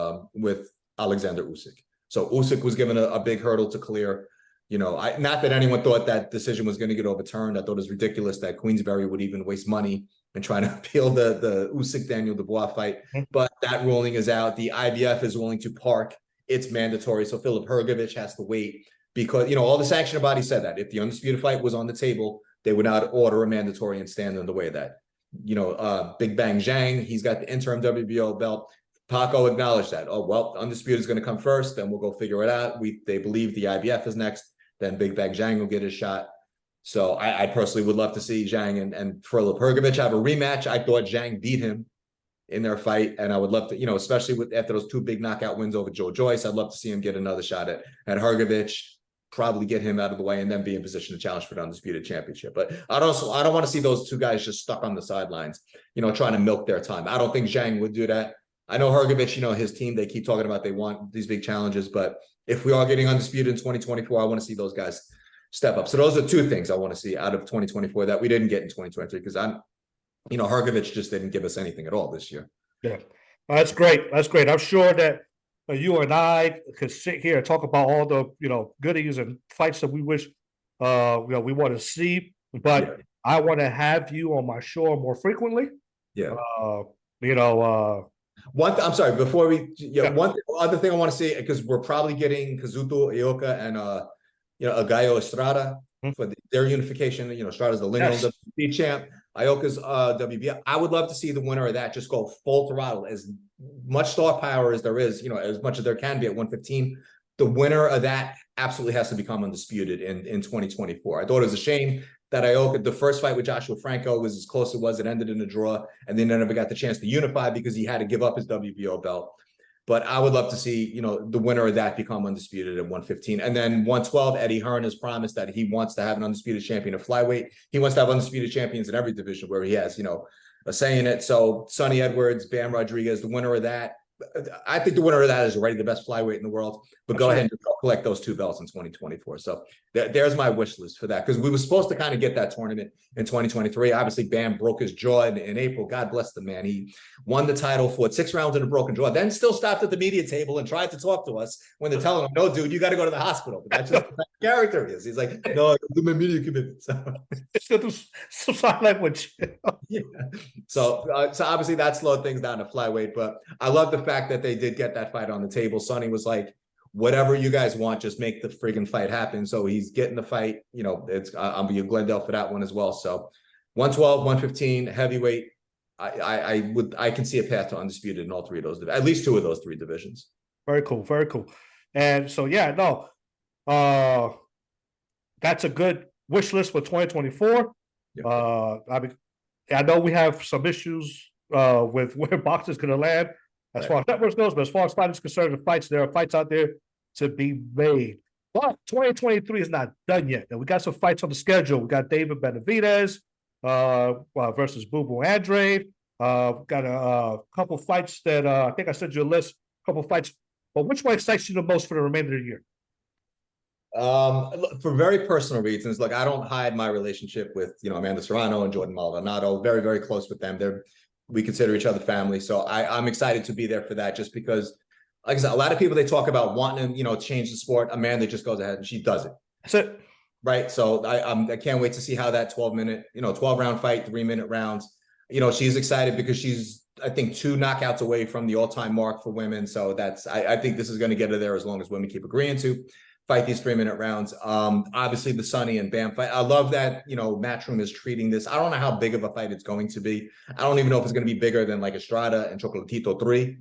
[SPEAKER 3] Alexander Usyk. So Usyk was given a big hurdle to clear. Not that anyone thought that decision was going to get overturned. I thought it was ridiculous that Queensberry would even waste money and trying to appeal the Usyk Daniel Dubois fight. But that ruling is out. The IBF is willing to park. It's mandatory. So Filip Hrgović has to wait because, all the sanctioning bodies said that if the undisputed fight was on the table, they would not order a mandatory and stand in the way of that. Big Bang Zhang, he's got the interim WBO belt. Paco acknowledged that. Oh, well, undisputed is going to come first, then we'll go figure it out. They believe the IBF is next, then Big Bang Zhang will get his shot. So I personally would love to see Zhang and Filip Hrgović have a rematch. I thought Zhang beat him in their fight, and I would love to, especially after those 2 big knockout wins over Joe Joyce, I'd love to see him get another shot at Hrgović, probably get him out of the way, and then be in position to challenge for the undisputed championship. But I don't want to see those 2 guys just stuck on the sidelines, trying to milk their time. I don't think Zhang would do that. I know Hrgović, his team, they keep talking about they want these big challenges, but if we are getting undisputed in 2024, I want to see those guys step up. So those are 2 things I want to see out of 2024 that we didn't get in 2023, because Hrgović just didn't give us anything at all this year. Yeah,
[SPEAKER 2] that's great. That's great. I'm sure that you and I could sit here and talk about all the goodies and fights that we wish we want to see, but I want to have you on my show more frequently.
[SPEAKER 3] I'm sorry, before we one other thing I want to say, because we're probably getting Kazuto Ioka and Gallo Estrada for their unification. Estrada's the lineal WB champ, Ioka's WBO. I would love to see the winner of that just go full throttle, as much star power as there is, as much as there can be at 115. The winner of that absolutely has to become undisputed in 2024. I thought it was a shame that Ioka, the first fight with Joshua Franco, was as close as it was. It ended in a draw, and then never got the chance to unify because he had to give up his WBO belt. But I would love to see, the winner of that become undisputed at 115. And then 112, Eddie Hearn has promised that he wants to have an undisputed champion of flyweight. He wants to have undisputed champions in every division where he has, a say in it. So Sonny Edwards, Bam Rodriguez, the winner of that. I think the winner of that is already the best flyweight in the world, but go ahead and collect those 2 belts in 2024. So there's my wish list for that, because we were supposed to kind of get that tournament in 2023. Obviously, Bam broke his jaw in April. God bless the man. He won the title, fought 6 rounds in a broken jaw, then still stopped at the media table and tried to talk to us when they're telling him, no, dude, you got to go to the hosptal. But that's just the character he is. He's like, no, I can do my media commitment. So
[SPEAKER 2] it's going to some sign language.
[SPEAKER 3] So obviously that slowed things down to flyweight, but I love the fact that they did get that fight on the table. Sonny was like, whatever you guys want, just make the friggin' fight happen. So he's getting the fight. I'll be a Glendale for that one as well. So 112, 115, heavyweight. I can see a path to undisputed in all 3 of those, at least 2 of those 3 divisions.
[SPEAKER 2] Very cool, very cool. And so that's a good wish list for 2024. I know we have some issues with where boxing's going to land. as far as networks goes, but as far as fighting is concerned, the fights, there are fights out there to be made. But 2023 is not done yet. And we got some fights on the schedule. We got David Benavidez versus Boo Boo Andrade. Got a couple fights that I think I sent you a list, a couple fights. But which one excites you the most for the remainder of the year?
[SPEAKER 3] For very personal reasons, like I don't hide my relationship with, Amanda Serrano and Jordan Maldonado. Very, very close with them. We consider each other family. So I'm excited to be there for that, just because, like I said, a lot of people, they talk about wanting to, change the sport. Amanda just goes ahead and she does it.
[SPEAKER 2] That's it.
[SPEAKER 3] Right. So I can't wait to see how that 12-round fight, 3-minute rounds, she's excited because she's, I think, 2 knockouts away from the all-time mark for women. So I think this is going to get her there as long as women keep agreeing to fight these 3-minute rounds. Obviously the Sonny and Bam fight. I love that, Matchroom is treating this. I don't know how big of a fight it's going to be. I don't even know if it's going to be bigger than like Estrada and Chocolatito 3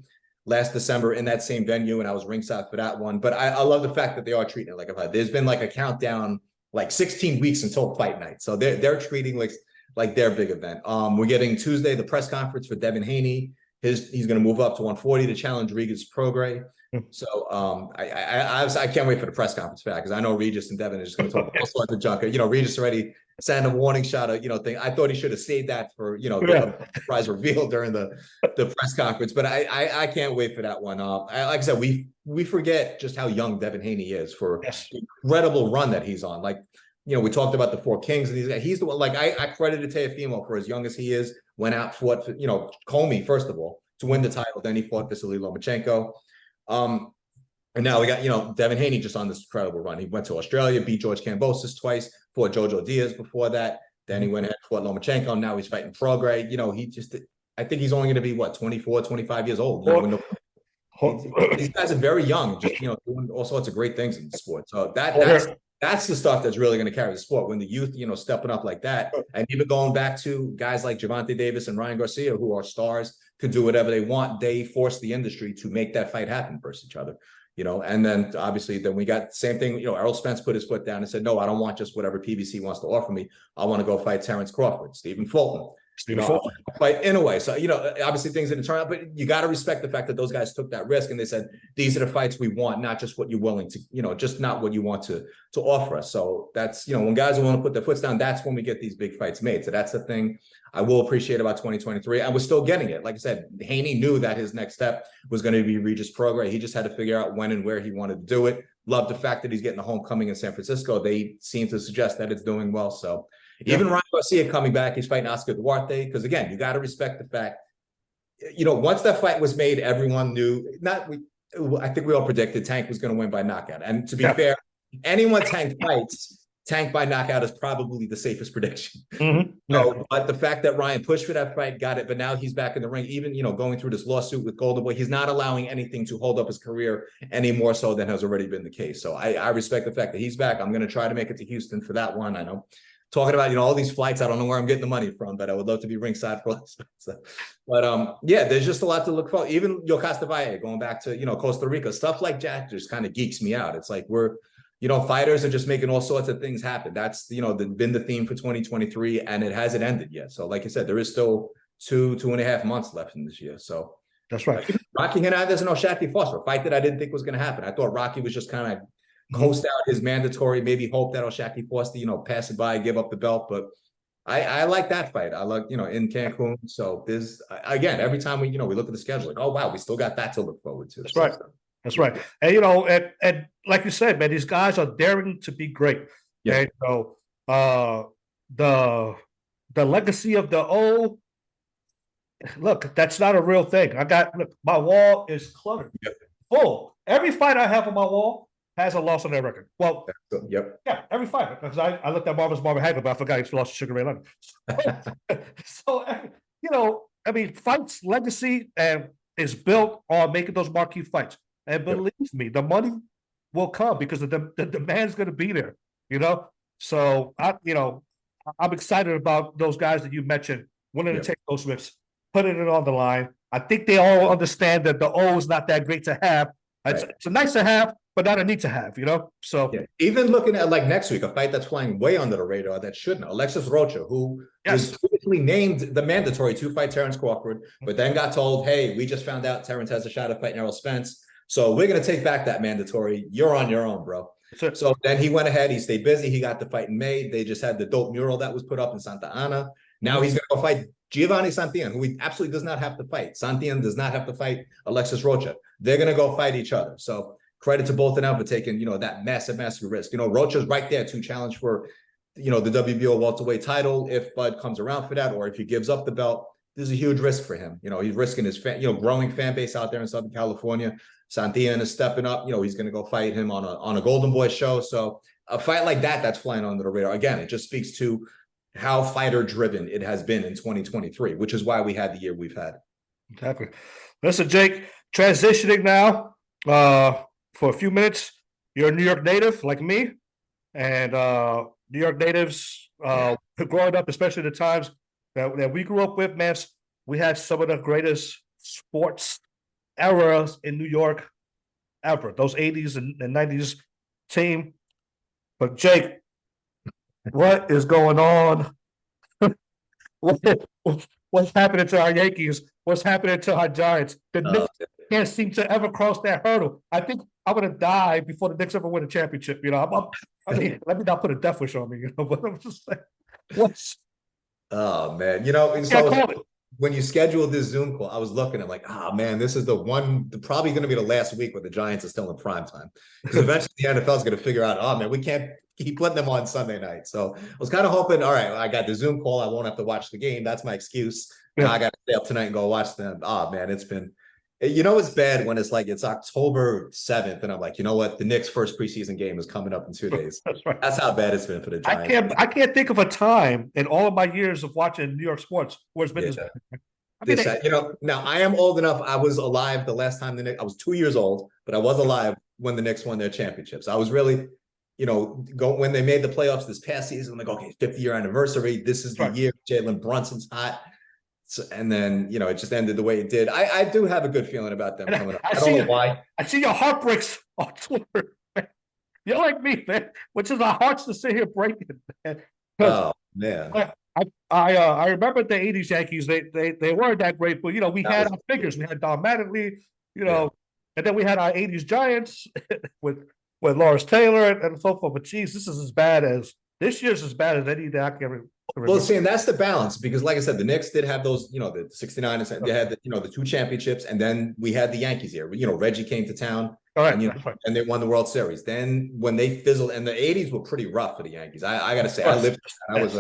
[SPEAKER 3] last December in that same venue. And I was ringside for that one. But I love the fact that they are treating it like a fight. There's been like a countdown, like 16 weeks until fight night. So they're treating like their big event. We're getting Tuesday, the press conference for Devin Haney. He's going to move up to 140 to challenge Regis Prograis. So I can't wait for the press conference for that, because I know Regis and Devin are just going to talk all sorts of junk. Regis already sent a warning shot of, thing. I thought he should have saved that for, the surprise reveal during the press conference. But I can't wait for that one. Like I said, we forget just how young Devin Haney is for the incredible run that he's on. Like, we talked about the 4 Kings and these guys. He's the one, like I credited Teofimo for as young as he is, went out, fought, Comey, first of all, to win the title. Then he fought Vasily Lomachenko. And now we got, Devin Haney just on this incredible run. He went to Australia, beat George Kambosos twice, fought Jojo Diaz before that. Then he went ahead and fought Lomachenko. Now he's fighting Prograis. I think he's only going to be 24, 25 years old. These guys are very young, just, doing all sorts of great things in the sport. So that's the stuff that's really going to carry the sport, when the youth, stepping up like that. And even going back to guys like Gervonta Davis and Ryan Garcia, who are stars, could do whatever they want. They force the industry to make that fight happen versus each other, and then obviously then we got the same thing, Errol Spence put his foot down and said, no, I don't want just whatever PBC wants to offer me. I want to go fight Terrence Crawford, Stephen Fulton. Fight in a way. So, obviously things didn't turn out, but you got to respect the fact that those guys took that risk and they said, these are the fights we want, not just what you're willing to, just not what you want to offer us. So that's, when guys are willing to put their foot down, that's when we get these big fights made. So that's the thing I will appreciate about 2023. And we're still getting it. Like I said, Haney knew that his next step was going to be Regis Prograis. He just had to figure out when and where he wanted to do it. Love the fact that he's getting a homecoming in San Francisco. They seem to suggest that it's doing well. So even Ryan Garcia coming back, he's fighting Oscar Duarte. Because again, you got to respect the fact, once that fight was made, everyone knew. I think we all predicted Tank was going to win by knockout. And to be fair, anyone Tank fights, Tank by knockout is probably the safest prediction. But the fact that Ryan pushed for that fight, got it, but now he's back in the ring, even, going through this lawsuit with Golden Boy, he's not allowing anything to hold up his career any more so than has already been the case. So I respect the fact that he's back. I'm going to try to make it to Houston for that one. I know, talking about, all these flights, I don't know where I'm getting the money from, but I would love to be ringside for this. But there's just a lot to look for. Even Yocasta Valle, going back to, Costa Rica, stuff like that just kind of geeks me out. It's like fighters are just making all sorts of things happen. That's, been the theme for 2023, and it hasn't ended yet. So like I said, there is still 2.5 months left in this year. So
[SPEAKER 2] that's right.
[SPEAKER 3] Rocky Hernandez and O'Shaquie Foster, a fight that I didn't think was going to happen. I thought Rocky was just kind of coast out his mandatory, maybe hope that O'Shaquie Foster, pass it by, give up the belt. But I like that fight. I like, in Cancun. So there's, again, every time we look at the schedule, like, oh, wow, we still got that to look forward to.
[SPEAKER 2] That's right. That's right. And, and like you said, man, these guys are daring to be great. Yeah. And, the legacy of the old, look, that's not a real thing. My wall is cluttered. Full. Every fight I have on my wall has a loss on their record. Well, yeah, every fight, because I looked at Marvin Hagler, but I forgot he lost to Sugar Ray Leonard. So, fights, legacy, and is built on making those marquee fights. And believe me, the money will come because the demand is going to be there. So I'm excited about those guys that you mentioned willing to take those risks, putting it on the line. I think they all understand that the O is not that great to have. It's a nice to have, but not a need to have, you know? So
[SPEAKER 3] yeah. Even looking at like next week, a fight that's flying way under the radar that shouldn't. Alexis Rocha, who was previously named the mandatory to fight Terrence Crawford, but then got told, hey, we just found out Terrence has a shot at fighting Errol Spence. So we're going to take back that mandatory. You're on your own, bro. So then he went ahead. He stayed busy. He got the fight in May. They just had the dope mural that was put up in Santa Ana. Now he's going to go fight Giovanni Santillan, who he absolutely does not have to fight. Santillan does not have to fight Alexis Rocha. They're going to go fight each other. So credit to both of them for taking, you know, that massive risk. You know, Rocha's right there to challenge for, you know, the WBO welterweight title if Bud comes around for that, or if he gives up the belt. This is a huge risk for him. You know, he's risking his growing fan base out there in Southern California. Santillan is stepping up. You know, he's going to go fight him on a Golden Boy show. So a fight like that's flying under the radar. Again, it just speaks to how fighter driven it has been in 2023, which is why we had the year we've had.
[SPEAKER 2] Exactly. Listen, Jake, transitioning now for a few minutes. You're a New York native like me, and New York natives growing up, especially the times that we grew up with, man, we had some of the greatest sports eras in New York ever. Those 80s and 90s team. But Jake, what is going on? What's happening to our Yankees? What's happening to our Giants? The Knicks can't seem to ever cross that hurdle. I think I'm gonna die before the Knicks ever win a championship. You know, I mean, let me not put a death wish on me. You know, but I'm just like, what's?
[SPEAKER 3] Oh man, you know, so when you scheduled this Zoom call, I was looking at like, man, this is probably going to be the last week where the Giants are still in prime time, because eventually the NFL is going to figure out, oh man, we can't keep putting them on Sunday night. So I was kind of hoping, all right, I got the Zoom call, I won't have to watch the game. That's my excuse. Now I got to stay up tonight and go watch them. Oh man, it's been. You know, it's bad when it's like it's October 7th, and I'm like, you know what? The Knicks' first preseason game is coming up in 2 days.
[SPEAKER 2] That's right.
[SPEAKER 3] That's how bad it's been for the Giants.
[SPEAKER 2] I can't think of a time in all of my years of watching New York sports where it's been this bad.
[SPEAKER 3] You know, now I am old enough. I was alive the last time I was 2 years old, but I was alive when the Knicks won their championships. I was really, you know, when they made the playoffs this past season. I'm like, okay, 50th year anniversary. This is the year Jalen Brunson's hot. So, and then, you know, it just ended the way it did. I do have a good feeling about them coming up. I don't know why.
[SPEAKER 2] I see your heartbreaks on Twitter. You're like me, man, which is our hearts to sit here breaking, man.
[SPEAKER 3] Oh man.
[SPEAKER 2] I remember the 80s Yankees, they weren't that great, but you know, we had our figures. We had Don Mattingly, you know, and then we had our 80s Giants with Lawrence Taylor and so forth. But geez, this year's as bad as any that I can remember.
[SPEAKER 3] Well, see, and that's the balance, because like I said, the Knicks did have those, you know, the 69 and they had the, you know, the 2 championships, and then we had the Yankees here. You know, Reggie came to town, and, you know, and they won the World Series. Then when they fizzled, and the 80s were pretty rough for the Yankees. I got to say, I was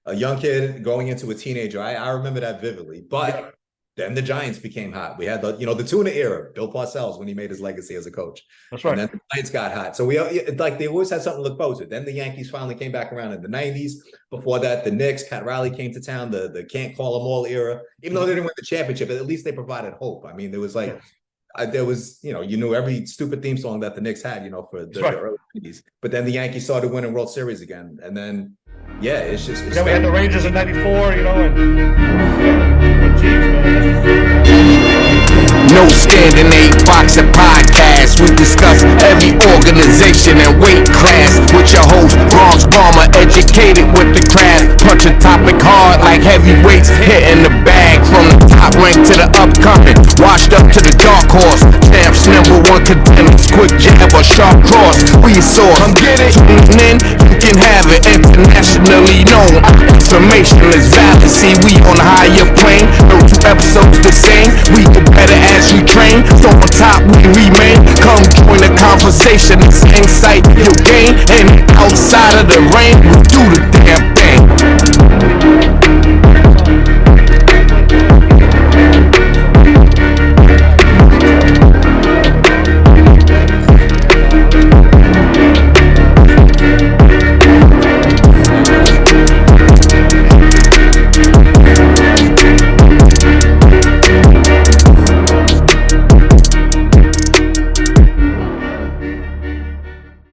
[SPEAKER 3] a young kid going into a teenager. I remember that vividly. But then the Giants became hot. We had the, you know, the tuna era, Bill Parcells, when he made his legacy as a coach.
[SPEAKER 2] That's right.
[SPEAKER 3] And then the Giants got hot. So they always had something to look forward to. Then the Yankees finally came back around in the 90s. Before that, the Knicks, Pat Riley came to town, the can't call them all era. Even though they didn't win the championship, at least they provided hope. I mean, there was like, there was, you know, you knew every stupid theme song that the Knicks had, you know, for the early 90s. But then the Yankees started winning World Series again. And then, yeah, it's just.
[SPEAKER 2] Then we had the Rangers in 94, you know,
[SPEAKER 1] No Standing 8 Boxing Podcast. We discuss every organization and weight class with your host, Bronx Bomber, educated with the craft. Punch a topic hard like heavyweights, hitting the bag from the top rank to the upcoming. Washed up to the dark horse. Champs number 1 contenders. Quick jab or sharp cross. We source. Get it? Tune in, you can have it. Internationally known. Information is valid. See, we on a higher plane. No 2 episodes the same. We get better as we train. So on top we remain. Come join the conversation. The same sight you'll gain. And outside of the rain, we do the